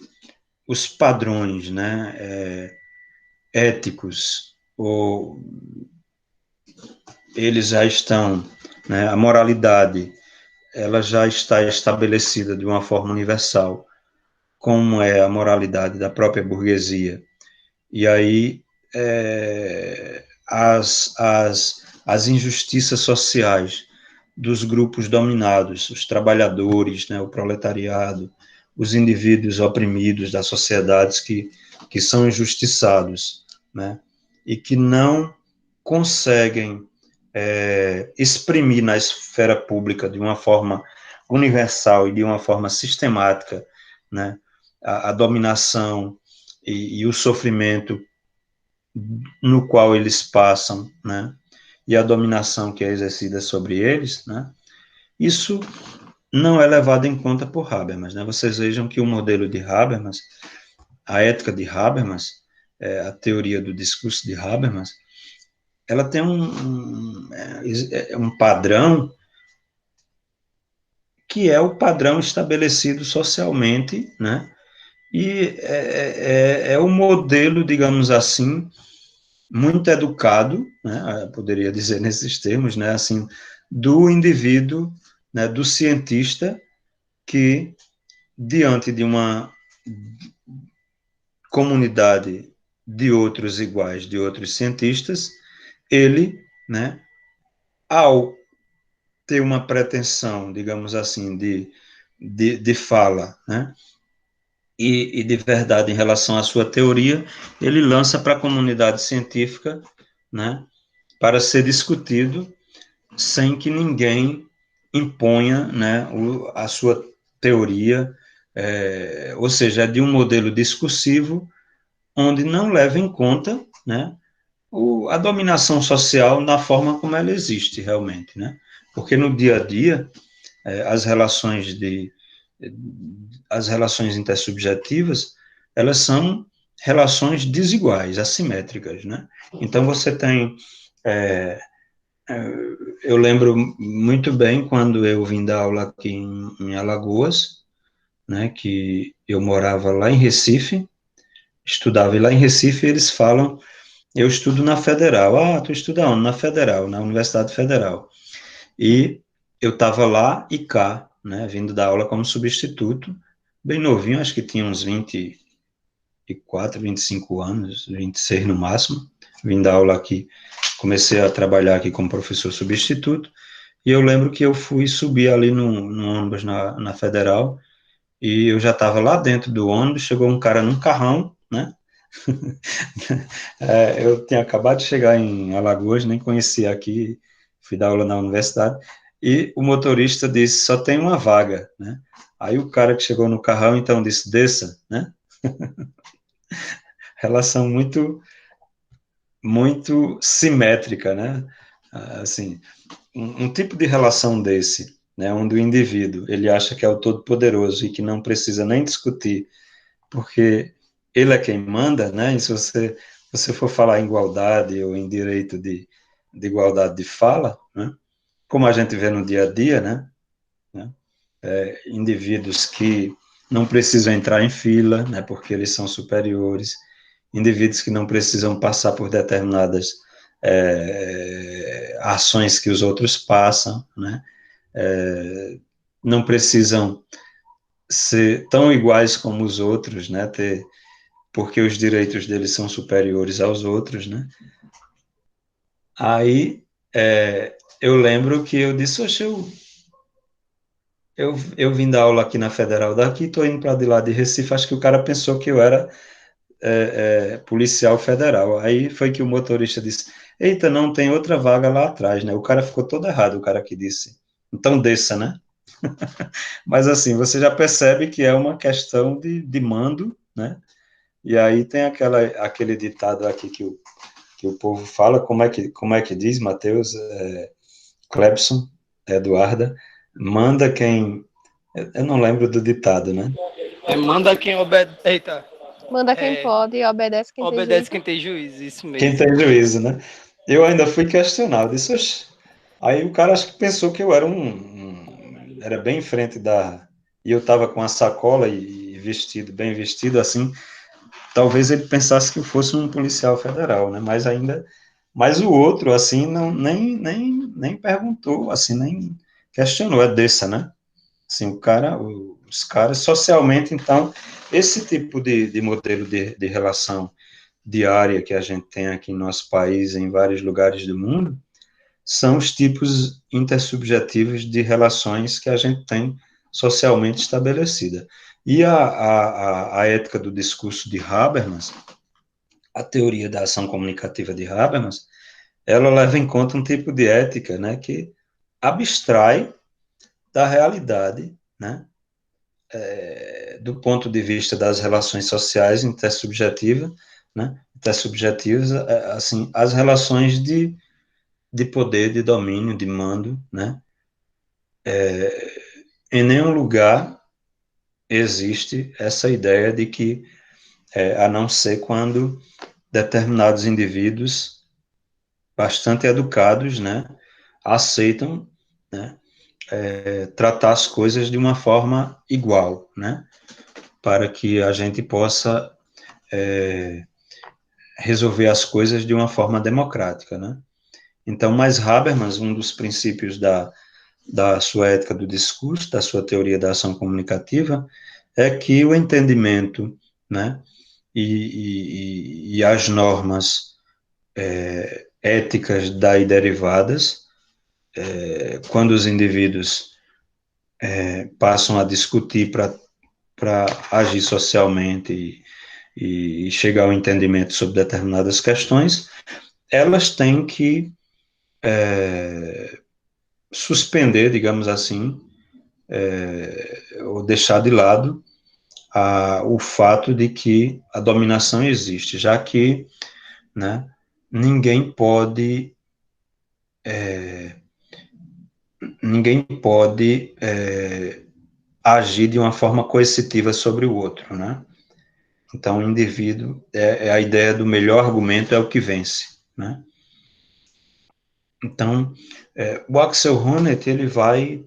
os padrões, né, éticos, ou eles já estão, né, a moralidade, ela já está estabelecida de uma forma universal, como é a moralidade da própria burguesia. E aí as injustiças sociais dos grupos dominados, os trabalhadores, né, o proletariado, os indivíduos oprimidos das sociedades que são injustiçados, né, e que não conseguem exprimir na esfera pública de uma forma universal e de uma forma sistemática, né, a dominação e o sofrimento no qual eles passam, né, e a dominação que é exercida sobre eles, né, isso não é levado em conta por Habermas, né, vocês vejam que o modelo de Habermas, a ética de Habermas, a teoria do discurso de Habermas, ela tem um padrão que é o padrão estabelecido socialmente, né, e é o modelo, digamos assim, muito educado, né, poderia dizer nesses termos, né, assim, do indivíduo, né, do cientista que, diante de uma comunidade de outros iguais, de outros cientistas, ele, né, ao ter uma pretensão, digamos assim, de fala, né, e de verdade em relação à sua teoria, ele lança para a comunidade científica, né, para ser discutido sem que ninguém imponha, né, a sua teoria, ou seja, é de um modelo discursivo onde não leva em conta, né, a dominação social na forma como ela existe realmente, né? Porque no dia a dia as relações as relações intersubjetivas, elas são relações desiguais, assimétricas, né? Então você tem eu lembro muito bem quando eu vim dar aula aqui em Alagoas, né, que eu morava lá em Recife, estudava, e lá em Recife eles falam, eu estudo na Federal. Ah, tu estuda onde? Na Federal, na Universidade Federal. E eu estava lá e cá, né, vindo dar aula como substituto, bem novinho, acho que tinha uns 24, 25 anos, 26 no máximo, vim dar aula aqui, comecei a trabalhar aqui como professor substituto, e eu lembro que eu fui subir ali no ônibus na Federal, e eu já estava lá dentro do ônibus, chegou um cara num carrão, né? Eu tinha acabado de chegar em Alagoas, nem conhecia aqui, fui dar aula na universidade, e o motorista disse, só tem uma vaga, né? Aí o cara que chegou no carrão, então, disse, desça, né? Relação muito simétrica, né? Assim, um tipo de relação desse, né, onde o indivíduo ele acha que é o todo-poderoso e que não precisa nem discutir, porque ele é quem manda, né? E se você for falar em igualdade ou em direito de igualdade de fala, né? Como a gente vê no dia a dia, né? Indivíduos que não precisam entrar em fila, né? Porque eles são superiores, indivíduos que não precisam passar por determinadas ações que os outros passam, né? Não precisam ser tão iguais como os outros, né? Porque os direitos deles são superiores aos outros, né? Aí eu lembro que eu disse, oxe, eu vim dar aula aqui na Federal daqui, estou indo para de lá de Recife, acho que o cara pensou que eu era policial federal. Aí foi que o motorista disse, eita, não, tem outra vaga lá atrás, né? O cara ficou todo errado, o cara que disse. Então desça, né? Mas assim, você já percebe que é uma questão de mando, né? E aí tem aquele ditado aqui que o povo fala, como é que diz, Mateus, Clebson, Eduarda, manda quem... Eu não lembro do ditado, né? Manda quem obedece. Eita, Manda quem é, pode e obedece quem tem obedece juízo. quem tem juízo, isso Quem mesmo. tem juízo, né? Eu ainda fui questionado, disse, "Oxe." Aí o cara acho que pensou que eu era era bem em frente da... E eu estava com a sacola e vestido, bem vestido, assim, talvez ele pensasse que eu fosse um policial federal, né? Mas o outro, assim, não, nem perguntou, assim, nem questionou, é dessa, né? Assim, os caras, socialmente, então, esse tipo de modelo de relação diária que a gente tem aqui no nosso país, em vários lugares do mundo, são os tipos intersubjetivos de relações que a gente tem socialmente estabelecida. E a ética do discurso de Habermas, a teoria da ação comunicativa de Habermas, ela leva em conta um tipo de ética, né, que abstrai da realidade, né, do ponto de vista das relações sociais intersubjetivas, né, intersubjetivas, assim, as relações de poder, de domínio, de mando, né, em nenhum lugar existe essa ideia de que, a não ser quando determinados indivíduos bastante educados, né, aceitam, né, tratar as coisas de uma forma igual, né, para que a gente possa resolver as coisas de uma forma democrática, né. Então, mas Habermas, um dos princípios da sua ética do discurso, da sua teoria da ação comunicativa, é que o entendimento, né, e as normas éticas daí derivadas, quando os indivíduos passam a discutir para agir socialmente e chegar ao entendimento sobre determinadas questões, elas têm que suspender, digamos assim, ou deixar de lado o fato de que a dominação existe, já que, né, ninguém pode ninguém pode agir de uma forma coercitiva sobre o outro, né? Então, o indivíduo é a ideia do melhor argumento é o que vence, né? Então, o Axel Honneth, ele vai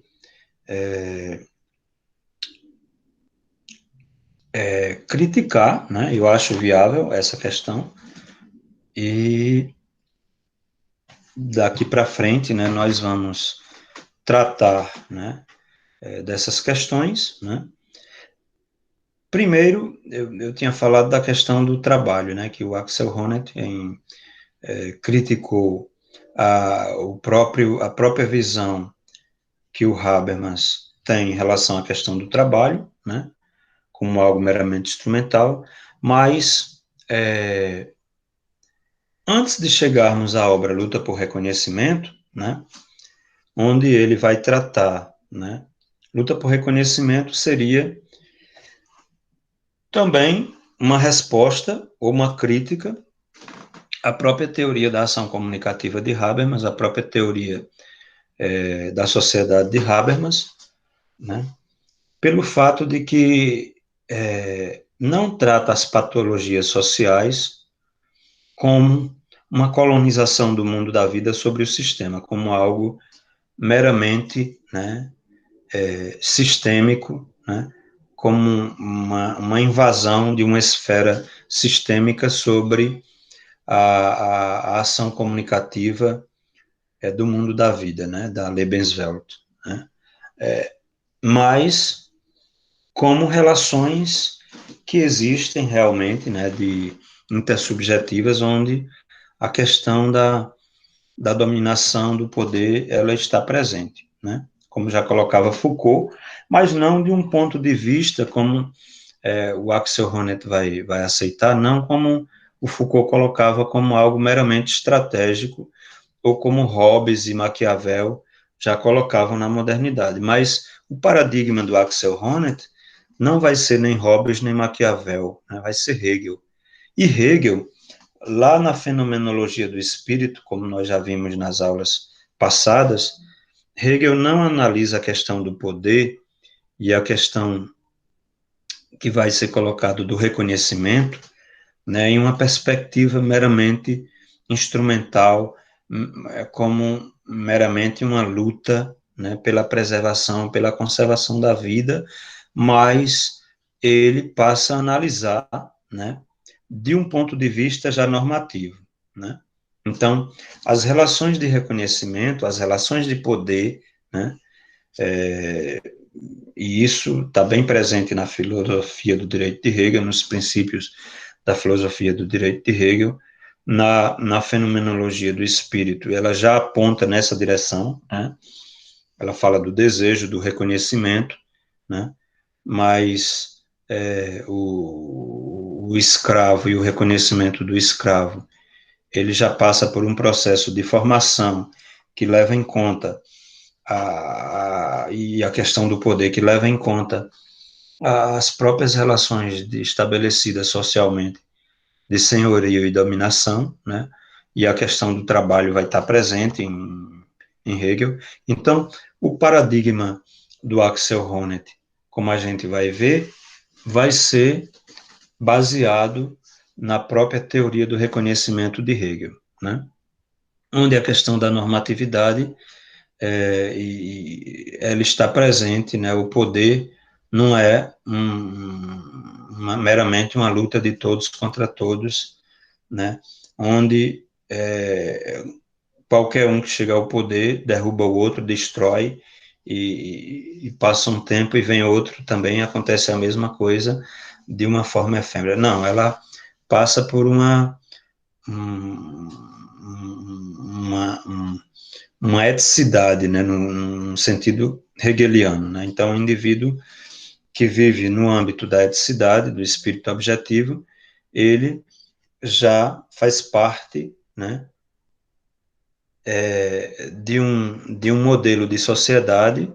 criticar, né? Eu acho viável essa questão e daqui para frente, né? Nós vamos tratar, né? Dessas questões, né? Primeiro, eu tinha falado da questão do trabalho, né? Que o Axel Honneth criticou a própria visão que o Habermas tem em relação à questão do trabalho, né, como algo meramente instrumental, mas antes de chegarmos à obra Luta por Reconhecimento, né, onde ele vai tratar, né, Luta por Reconhecimento seria também uma resposta ou uma crítica à própria teoria da ação comunicativa de Habermas, a própria teoria da sociedade de Habermas, né, pelo fato de que não trata as patologias sociais como uma colonização do mundo da vida sobre o sistema, como algo meramente, né, sistêmico, né, como uma invasão de uma esfera sistêmica sobre a ação comunicativa do mundo da vida, né, da Lebenswelt, né, mas como relações que existem realmente, né, de intersubjetivas, onde a questão da dominação do poder, ela está presente, né, como já colocava Foucault, mas não de um ponto de vista como o Axel Honneth vai aceitar, não como o Foucault colocava como algo meramente estratégico, ou como Hobbes e Maquiavel já colocavam na modernidade. Mas o paradigma do Axel Honneth não vai ser nem Hobbes nem Maquiavel, né? Vai ser Hegel. E Hegel, lá na Fenomenologia do Espírito, como nós já vimos nas aulas passadas, Hegel não analisa a questão do poder e a questão que vai ser colocado do reconhecimento, né, em uma perspectiva meramente instrumental, como meramente uma luta, né, pela preservação, pela conservação da vida, mas ele passa a analisar, né, de um ponto de vista já normativo, né? Então, as relações de reconhecimento, as relações de poder, né, e isso está bem presente na filosofia do direito de Hegel, nos princípios da filosofia do direito de Hegel, na fenomenologia do espírito, ela já aponta nessa direção, né? Ela fala do desejo, do reconhecimento, né? Mas o escravo e o reconhecimento do escravo, ele já passa por um processo de formação que leva em conta e a questão do poder, que leva em conta as próprias relações estabelecidas socialmente de senhorio e dominação, né? E a questão do trabalho vai estar presente em Hegel. Então, o paradigma do Axel Honneth, como a gente vai ver, vai ser baseado na própria teoria do reconhecimento de Hegel, né? Onde a questão da normatividade e ela está presente, né? O poder não é meramente uma luta de todos contra todos, né? Onde qualquer um que chega ao poder derruba o outro, destrói, e passa um tempo e vem outro, também acontece a mesma coisa, de uma forma efêmera. Não, ela passa por uma eticidade, né, num sentido hegeliano, né? Então, o indivíduo que vive no âmbito da eticidade, do espírito objetivo, ele já faz parte, né, de um modelo de sociedade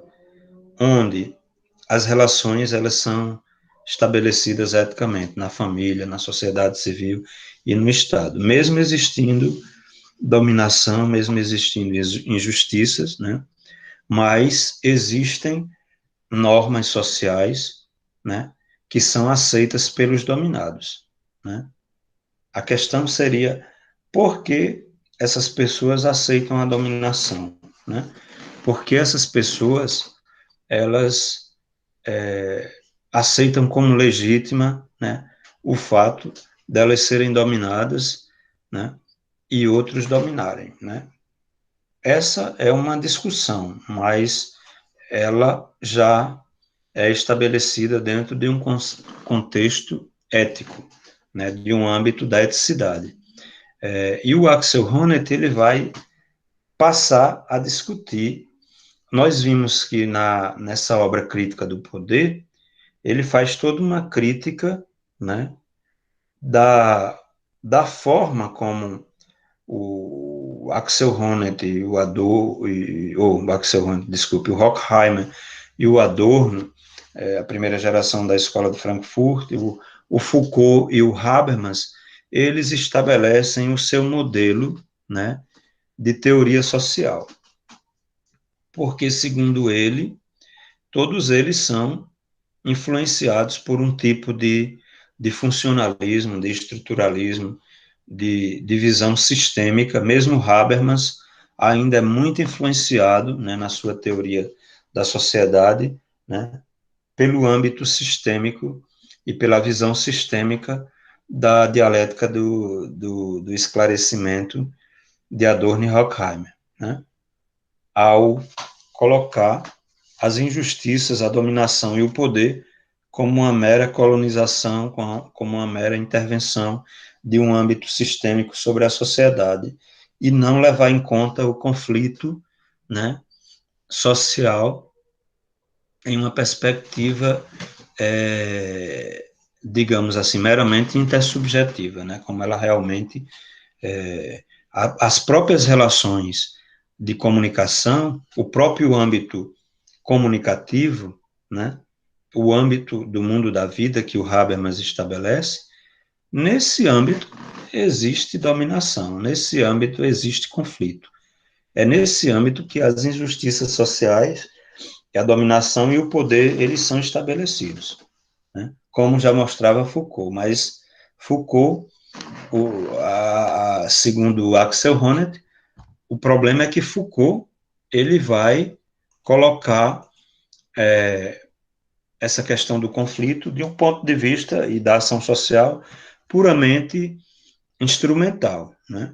onde as relações elas são estabelecidas eticamente na família, na sociedade civil e no Estado, mesmo existindo dominação, mesmo existindo injustiças, né? Mas existem normas sociais, né, que são aceitas pelos dominados, né? A questão seria por que essas pessoas aceitam a dominação, né? Porque essas pessoas elas aceitam como legítima, né, o fato delas serem dominadas, né, e outros dominarem, né? Essa é uma discussão, mas ela já é estabelecida dentro de um contexto ético, né, de um âmbito da eticidade. E o Axel Honneth ele vai passar a discutir. Nós vimos que nessa obra Crítica do Poder, ele faz toda uma crítica, né, da forma como o Axel Honneth e o Adorno, ou o Axel Honneth, desculpe, o Horkheimer e o Adorno, a primeira geração da Escola de Frankfurt, o Foucault e o Habermas, eles estabelecem o seu modelo, né, de teoria social. Porque, segundo ele, todos eles são influenciados por um tipo de funcionalismo, de estruturalismo, de visão sistêmica. Mesmo Habermas ainda é muito influenciado, né, na sua teoria da sociedade, né, pelo âmbito sistêmico e pela visão sistêmica da dialética do esclarecimento de Adorno e Horkheimer, né, ao colocar as injustiças, a dominação e o poder como uma mera colonização, como uma mera intervenção de um âmbito sistêmico sobre a sociedade, e não levar em conta o conflito, né, social em uma perspectiva digamos assim, meramente intersubjetiva, né, como ela realmente, as próprias relações de comunicação, o próprio âmbito comunicativo, né, o âmbito do mundo da vida que o Habermas estabelece, nesse âmbito existe dominação, nesse âmbito existe conflito. É nesse âmbito que as injustiças sociais, a dominação e o poder, eles são estabelecidos, né? Como já mostrava Foucault, mas Foucault, segundo Axel Honneth, o problema é que Foucault, ele vai colocar essa questão do conflito de um ponto de vista e da ação social puramente instrumental, né?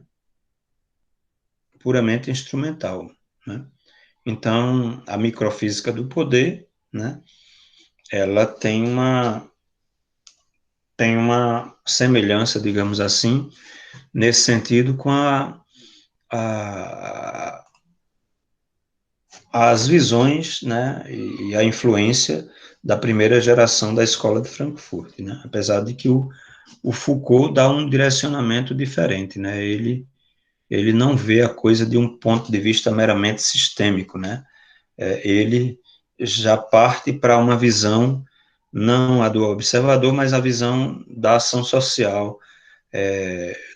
Puramente instrumental, né? Então, a microfísica do poder, né? Ela tem uma semelhança, digamos assim, nesse sentido com a, as visões, né, e a influência da primeira geração da escola de Frankfurt, né, apesar de que o Foucault dá um direcionamento diferente, né, ele não vê a coisa de um ponto de vista meramente sistêmico, né, ele já parte para uma visão, não a do observador, mas a visão da ação social,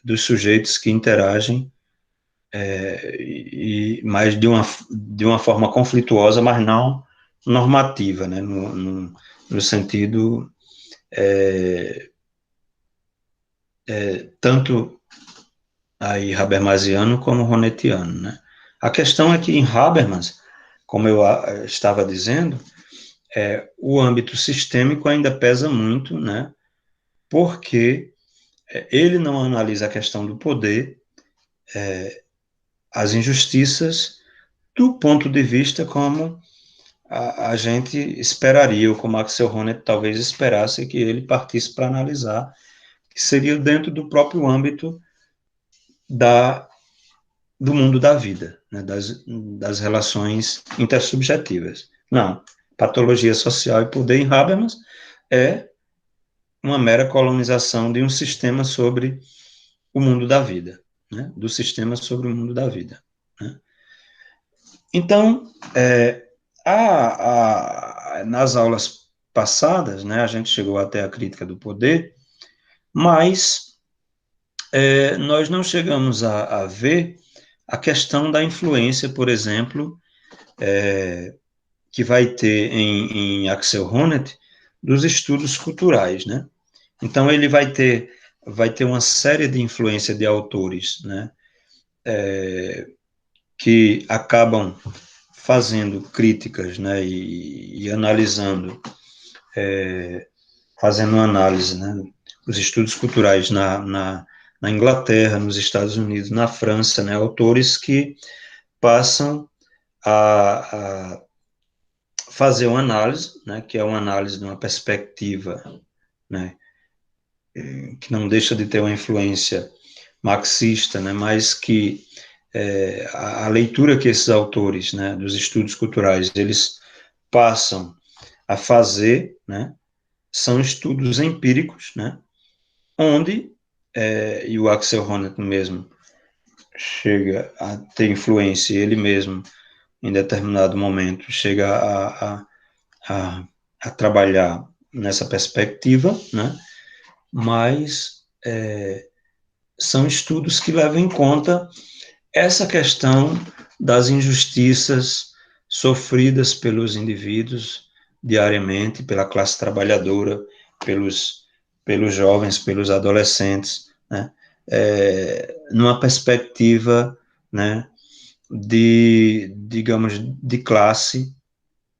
dos sujeitos que interagem, mas de uma forma conflituosa, mas não normativa, né, no sentido tanto aí habermasiano como ronetiano, né. A questão é que em Habermas, como eu estava dizendo, o âmbito sistêmico ainda pesa muito, né, porque ele não analisa a questão do poder, as injustiças, do ponto de vista como a gente esperaria, ou como Axel Honneth talvez esperasse que ele partisse para analisar, que seria dentro do próprio âmbito do mundo da vida, né, das relações intersubjetivas. Não, patologia social e poder em Habermas é uma mera colonização de um sistema sobre o mundo da vida, né, do sistema sobre o mundo da vida, né. Então, nas aulas passadas, né, a gente chegou até a crítica do poder, mas nós não chegamos a ver a questão da influência, por exemplo, que vai ter em Axel Honneth, dos estudos culturais, né? Então, ele vai ter uma série de influência de autores, né, que acabam fazendo críticas, né, e analisando, fazendo uma análise, né, os estudos culturais na Inglaterra, nos Estados Unidos, na França, né, autores que passam a fazer uma análise, né, que é uma análise de uma perspectiva, né, que não deixa de ter uma influência marxista, né, mas que a leitura que esses autores, né, dos estudos culturais, eles passam a fazer, né, são estudos empíricos, né, onde, e o Axel Honneth mesmo chega a ter influência, ele mesmo, em determinado momento, chega a trabalhar nessa perspectiva, né, mas são estudos que levam em conta essa questão das injustiças sofridas pelos indivíduos diariamente, pela classe trabalhadora, pelos jovens, pelos adolescentes, né, numa perspectiva, né, digamos, de classe,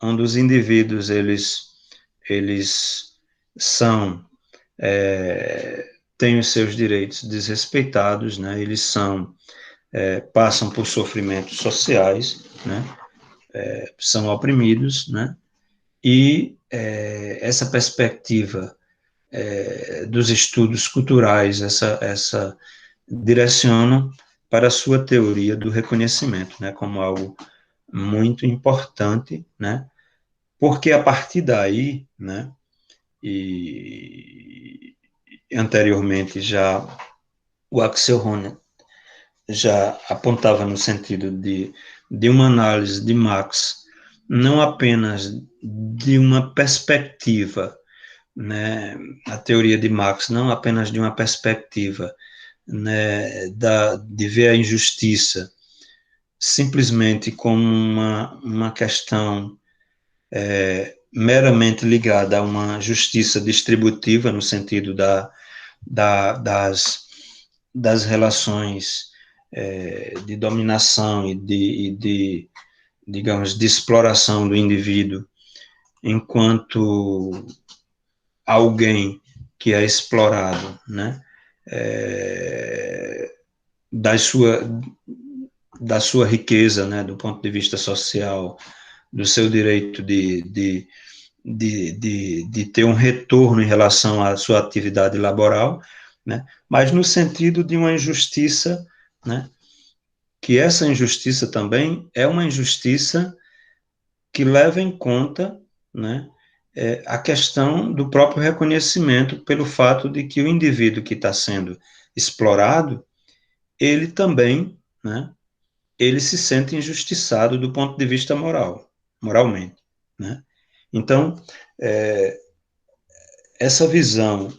onde os indivíduos, eles são, têm os seus direitos desrespeitados, né, eles passam por sofrimentos sociais, né, são oprimidos, né, e essa perspectiva dos estudos culturais, essa direcionam para a sua teoria do reconhecimento, né, como algo muito importante, né, porque a partir daí, né, e anteriormente já o Axel Honneth já apontava no sentido de uma análise de Marx, não apenas de uma perspectiva, né, a teoria de Marx, não apenas de uma perspectiva, né, de ver a injustiça simplesmente como uma questão meramente ligada a uma justiça distributiva, no sentido das relações de dominação digamos, de exploração do indivíduo enquanto alguém que é explorado, né, da sua riqueza, né, do ponto de vista social, do seu direito de ter um retorno em relação à sua atividade laboral, né, mas no sentido de uma injustiça, né, que essa injustiça também é uma injustiça que leva em conta, né, a questão do próprio reconhecimento pelo fato de que o indivíduo que está sendo explorado, ele também, né, ele se sente injustiçado do ponto de vista moralmente, né? Então, essa visão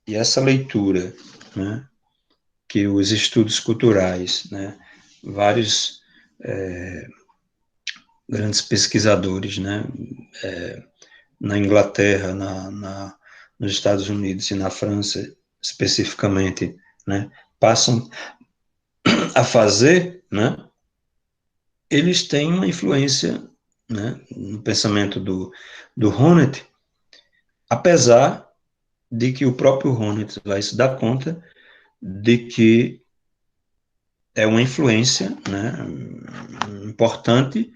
e essa leitura, né, que os estudos culturais, né, vários grandes pesquisadores, né, na Inglaterra, nos Estados Unidos e na França, especificamente, né, passam a fazer, né, eles têm uma influência, né, no pensamento do Honneth, apesar de que o próprio Honneth vai se dar conta de que é uma influência, né, importante,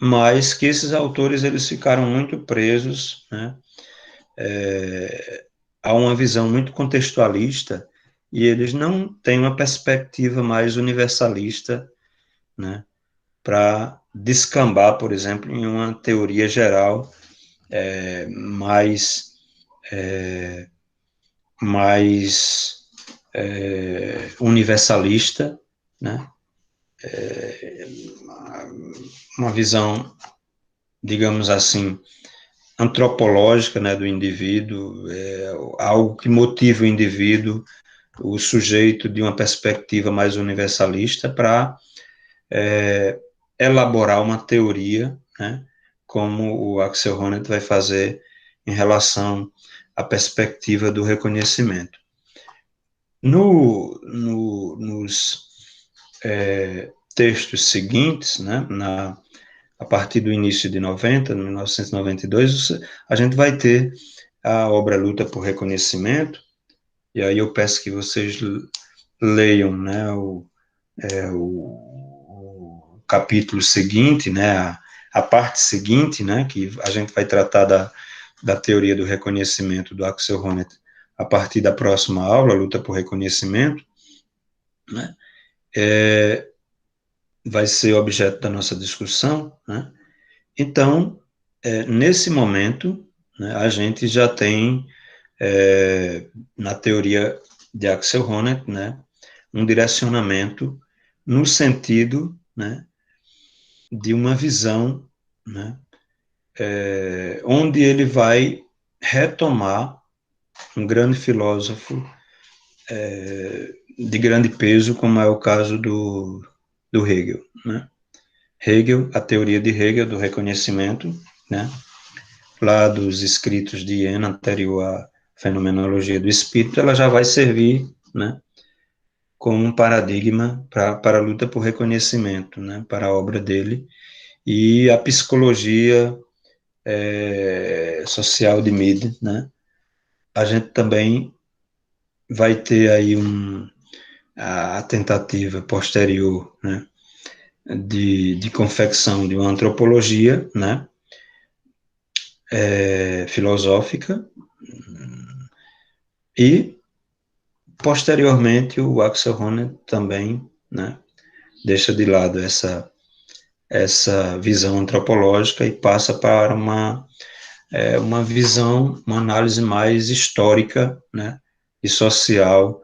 mas que esses autores eles ficaram muito presos, né, a uma visão muito contextualista, e eles não têm uma perspectiva mais universalista, né, para descambar, por exemplo, em uma teoria geral mais universalista, né, uma visão, digamos assim, antropológica, né, do indivíduo, algo que motiva o indivíduo, o sujeito, de uma perspectiva mais universalista, para elaborar uma teoria, né, como o Axel Honneth vai fazer em relação à perspectiva do reconhecimento. Nos textos seguintes, né, a partir do início de 1992, a gente vai ter a obra Luta por Reconhecimento, e aí eu peço que vocês leiam, né, o capítulo seguinte, né, a parte seguinte, né, que a gente vai tratar da teoria do reconhecimento do Axel Honneth a partir da próxima aula, Luta por Reconhecimento, né, vai ser objeto da nossa discussão, né. Então, nesse momento, né, a gente já tem, na teoria de Axel Honneth, né, um direcionamento no sentido, né, de uma visão, né, onde ele vai retomar um grande filósofo de grande peso, como é o caso do Hegel, né? Hegel, a teoria de Hegel do reconhecimento, né, lá dos escritos de Jena, anterior à fenomenologia do espírito, ela já vai servir, né, como um paradigma para a luta por reconhecimento, né, para a obra dele, e a psicologia social de Mead, né, a gente também vai ter aí a tentativa posterior, né, de confecção de uma antropologia, né, filosófica, e posteriormente o Axel Honneth também, né, deixa de lado essa visão antropológica e passa para uma uma visão, uma análise mais histórica, né, e social,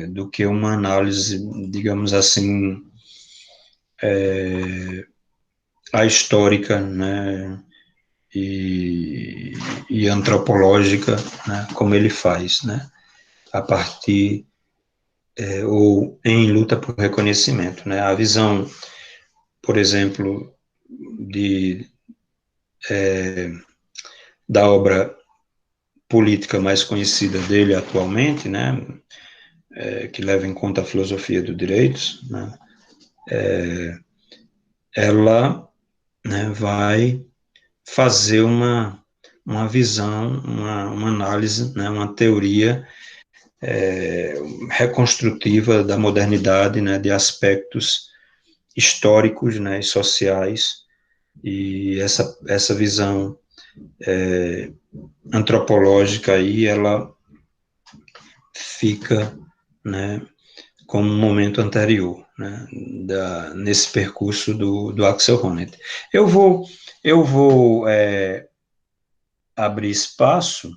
do que uma análise, digamos assim, histórica, né, e, e antropológica, né, como ele faz, né, a partir ou em luta por reconhecimento, né, a visão, por exemplo, de da obra política mais conhecida dele atualmente, né, que leva em conta a filosofia do direito, né, ela, né, vai fazer uma visão, uma análise, né, uma teoria reconstrutiva da modernidade, né, de aspectos históricos, né, e sociais, e essa visão antropológica aí, ela fica, né, como um momento anterior, né, nesse percurso do Axel Honneth. Eu vou abrir espaço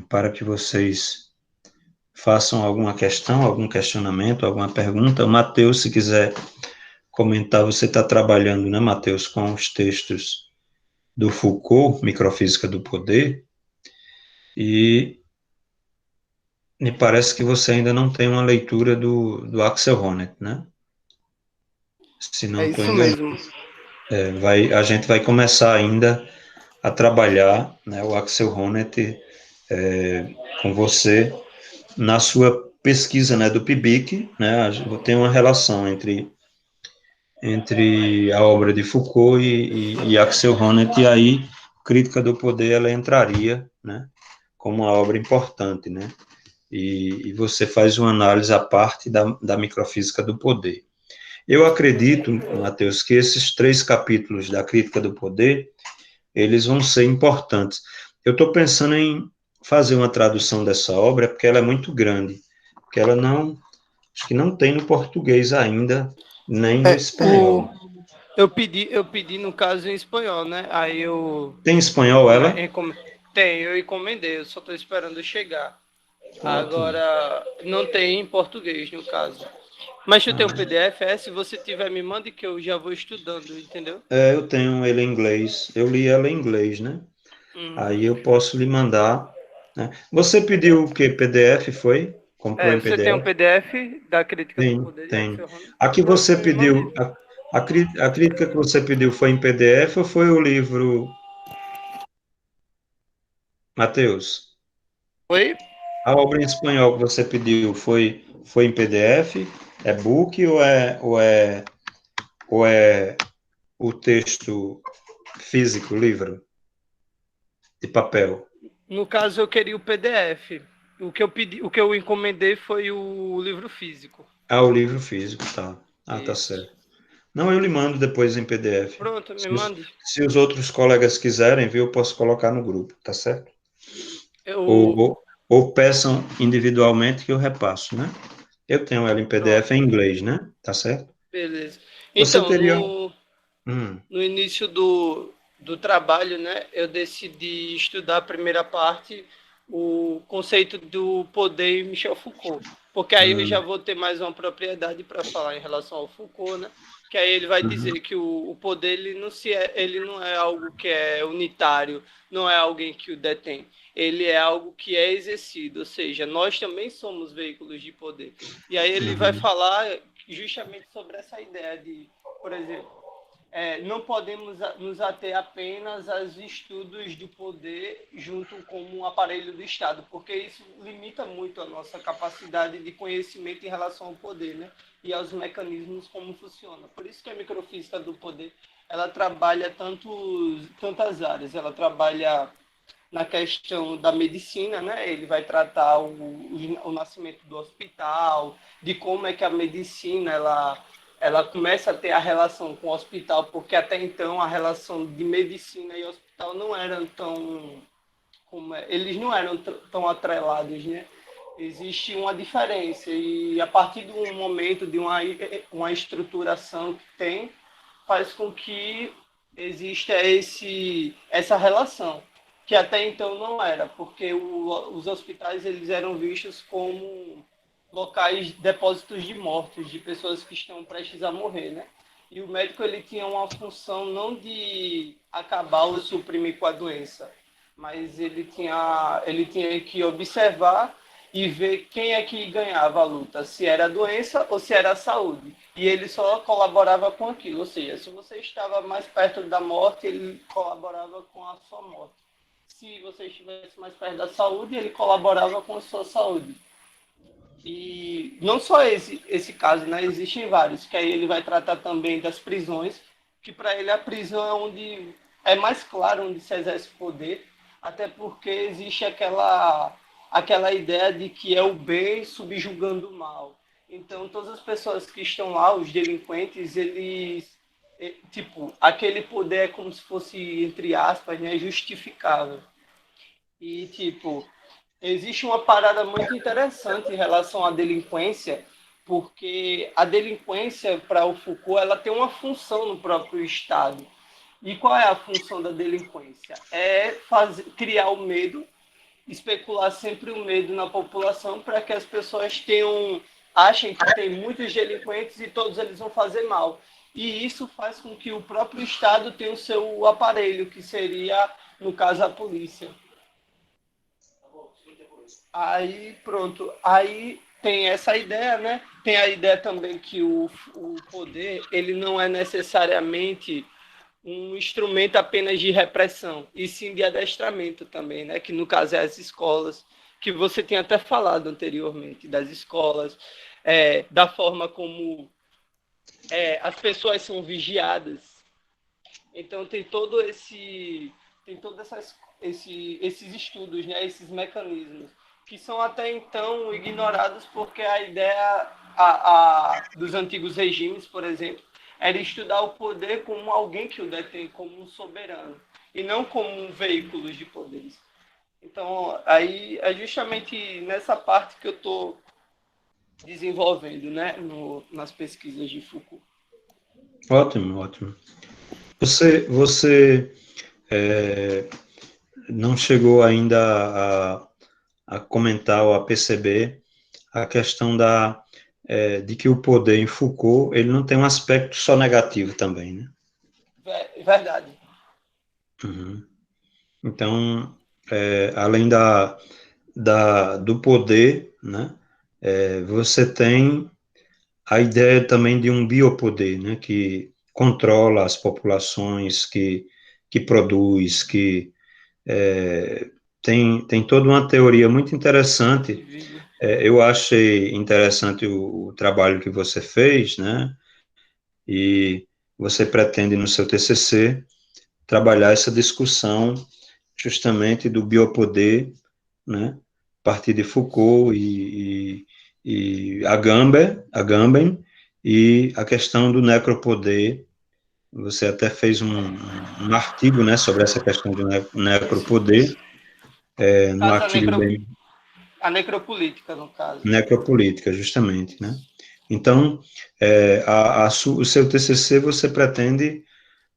para que vocês façam alguma questão, algum questionamento, alguma pergunta. O Matheus, se quiser comentar, você está trabalhando, né, Matheus, com os textos do Foucault, Microfísica do Poder, e me parece que você ainda não tem uma leitura do Axel Honneth, né? Se É não estou isso enganado. mesmo. A gente vai começar ainda a trabalhar, né, o Axel Honneth com você na sua pesquisa, né, do PIBIC, né, tem uma relação entre a obra de Foucault e Axel Honneth, e aí Crítica do Poder ela entraria, né, como uma obra importante, né, e você faz uma análise à parte da microfísica do poder. Eu acredito, Matheus, que esses 3 capítulos da Crítica do Poder, eles vão ser importantes. Eu estou pensando em fazer uma tradução dessa obra, porque ela é muito grande, porque ela não, acho que não tem no português ainda, nem no É, espanhol. eu pedi no caso em espanhol, né? Aí eu Tem em espanhol ela? tem, eu encomendei, eu só estou esperando chegar. Ótimo. Agora não tem em português no caso. Mas tu tem um Ah, PDF, se você tiver me mande que eu já vou estudando, entendeu? eu tenho ele em inglês, eu li ela em inglês, né? Aí Uhum. eu posso lhe mandar, né? Você pediu o quê? PDF, foi? Comprou em Você tem um PDF? PDF da crítica do Tem, poder de tem. Axel Honneth? A que Pronto, você me mande. pediu, a crítica que você pediu foi em PDF ou foi o livro, Matheus? Oi? A obra em espanhol que você pediu foi em PDF? É book ou é o texto físico, livro, de papel? No caso, eu queria o PDF. O que eu encomendei foi o livro físico. Ah, o livro físico, tá. Ah, tá Isso. certo. Não, eu lhe mando depois em PDF. Pronto, me Se os, mande. se os outros colegas quiserem, viu, eu posso colocar no grupo, tá certo? Ou, Eu. ou, ou peçam individualmente que eu repasso, né? Eu tenho ela em PDF Pronto, em inglês, né? Tá certo? beleza. Você Então, teria. Hum, no início do trabalho, né, eu decidi estudar a primeira parte, o conceito do poder em Michel Foucault, porque aí eu já hum, vou ter mais uma propriedade para falar em relação ao Foucault, né? Que aí ele vai uhum, dizer que o poder ele não é algo que é unitário, não é alguém que o detém. Ele é algo que é exercido, ou seja, nós também somos veículos de poder. E aí ele vai uhum, falar justamente sobre essa ideia de, por exemplo, não podemos nos ater apenas aos estudos do poder junto com um aparelho do Estado, porque isso limita muito a nossa capacidade de conhecimento em relação ao poder, né? E aos mecanismos como funciona. Por isso que a microfísica do poder ela trabalha tantas áreas. Ela trabalha na questão da medicina, né? Ele vai tratar o nascimento do hospital, de como é que a medicina ela começa a ter a relação com o hospital, porque até então a relação de medicina e hospital não eram tão eles não eram tão atrelados, né? Existe uma diferença e a partir de um momento de uma estruturação que tem faz com que exista essa relação, que até então não era, porque os hospitais eles eram vistos como locais, depósitos de mortos, de pessoas que estão prestes a morrer, né? E o médico ele tinha uma função não de acabar ou suprimir com a doença, mas ele tinha que observar e ver quem é que ganhava a luta, se era a doença ou se era a saúde. E ele só colaborava com aquilo, ou seja, se você estava mais perto da morte, ele colaborava com a sua morte. Se você estivesse mais perto da saúde, ele colaborava com a sua saúde. E não só esse caso, né? Existem vários, que aí ele vai tratar também das prisões, que para ele a prisão é onde é mais claro onde se exerce poder, até porque existe aquela ideia de que é o bem subjugando o mal. Então, todas as pessoas que estão lá, os delinquentes, eles, tipo, aquele poder é como se fosse, entre aspas, né, justificável. E, tipo, existe uma parada muito interessante em relação à delinquência, porque a delinquência, para o Foucault, ela tem uma função no próprio Estado. E qual é a função da delinquência? É criar o medo, especular sempre o medo na população para que as pessoas achem que tem muitos delinquentes e todos eles vão fazer mal. E isso faz com que o próprio Estado tenha o seu aparelho, que seria, no caso, a polícia. Aí, pronto. Aí tem essa ideia, né? Tem a ideia também que o poder, ele não é necessariamente um instrumento apenas de repressão, e sim de adestramento também, né? Que no caso é as escolas, que você tinha até falado anteriormente, das escolas, da forma como as pessoas são vigiadas. Então tem todos esses estudos, né? Esses mecanismos que são até então ignorados porque a ideia dos antigos regimes, por exemplo, era estudar o poder como alguém que o detém, como um soberano, e não como um veículo de poderes. Então, aí é justamente nessa parte que eu estou desenvolvendo, né, nas pesquisas de Foucault. Ótimo, ótimo. Você não chegou ainda a comentar ou a perceber a questão de que o poder em Foucault ele não tem um aspecto só negativo também, né? Verdade. Uhum. Então, além do poder, né, você tem a ideia também de um biopoder, né, que controla as populações, que produz, que tem toda uma teoria muito interessante. Eu achei interessante o trabalho que você fez, né, e você pretende no seu TCC trabalhar essa discussão justamente do biopoder, né, a partir de Foucault e Agamben, e a questão do necropoder. Você até fez um artigo, né, sobre essa questão do necropoder, no artigo bem... A necropolítica, no caso. Necropolítica, justamente, né? Então, o seu TCC você pretende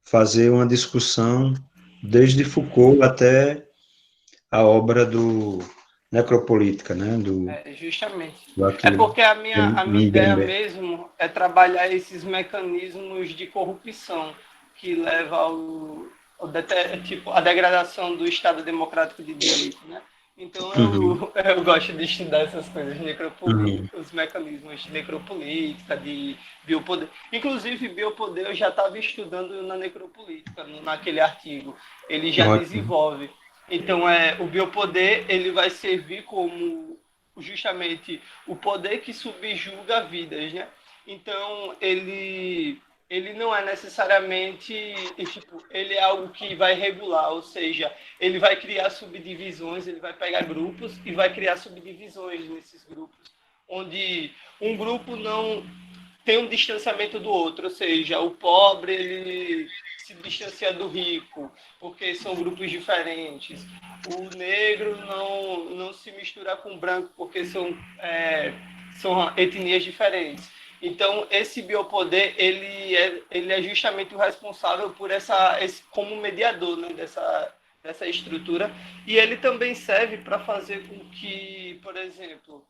fazer uma discussão desde Foucault até a obra do Necropolítica, né? Justamente. Do É Achille porque a minha ideia Mbembe. mesmo é trabalhar esses mecanismos de corrupção que leva tipo, a degradação do Estado democrático de direito, né? Então Uhum, eu gosto de estudar essas coisas, uhum, os mecanismos de necropolítica, de biopoder. Inclusive, biopoder eu já estava estudando na necropolítica, naquele artigo. Ele já ótimo. desenvolve. Então, o biopoder ele vai servir como justamente o poder que subjuga vidas, né? Então, ele não é necessariamente, tipo, ele é algo que vai regular, ou seja, ele vai criar subdivisões, ele vai pegar grupos e vai criar subdivisões nesses grupos, onde um grupo não tem um distanciamento do outro, ou seja, o pobre ele se distancia do rico, porque são grupos diferentes. O negro não se mistura com o branco, porque são etnias diferentes. Então, esse biopoder, ele é justamente o responsável por como mediador, né, dessa estrutura, e ele também serve para fazer com que, por exemplo,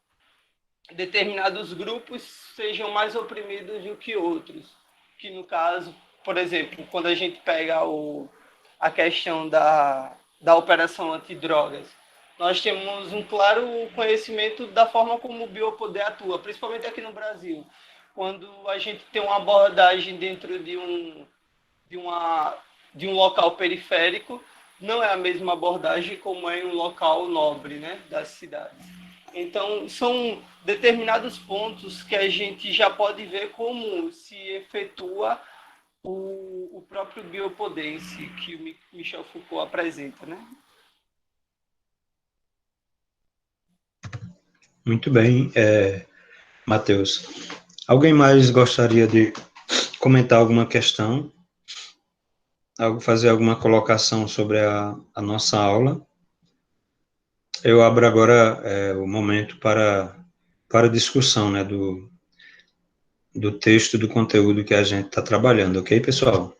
determinados grupos sejam mais oprimidos do que outros, que no caso, por exemplo, quando a gente pega a questão da operação antidrogas, nós temos um claro conhecimento da forma como o biopoder atua, principalmente aqui no Brasil. Quando a gente tem uma abordagem dentro de um local periférico, não é a mesma abordagem como é em um local nobre, né, das cidades. Então, são determinados pontos que a gente já pode ver como se efetua o próprio biopoder em si, que o Michel Foucault apresenta, né? Muito bem, Matheus. Alguém mais gostaria de comentar alguma questão? Fazer alguma colocação sobre a nossa aula? Eu abro agora o momento para discussão, né, do texto, do conteúdo que a gente está trabalhando, ok, pessoal?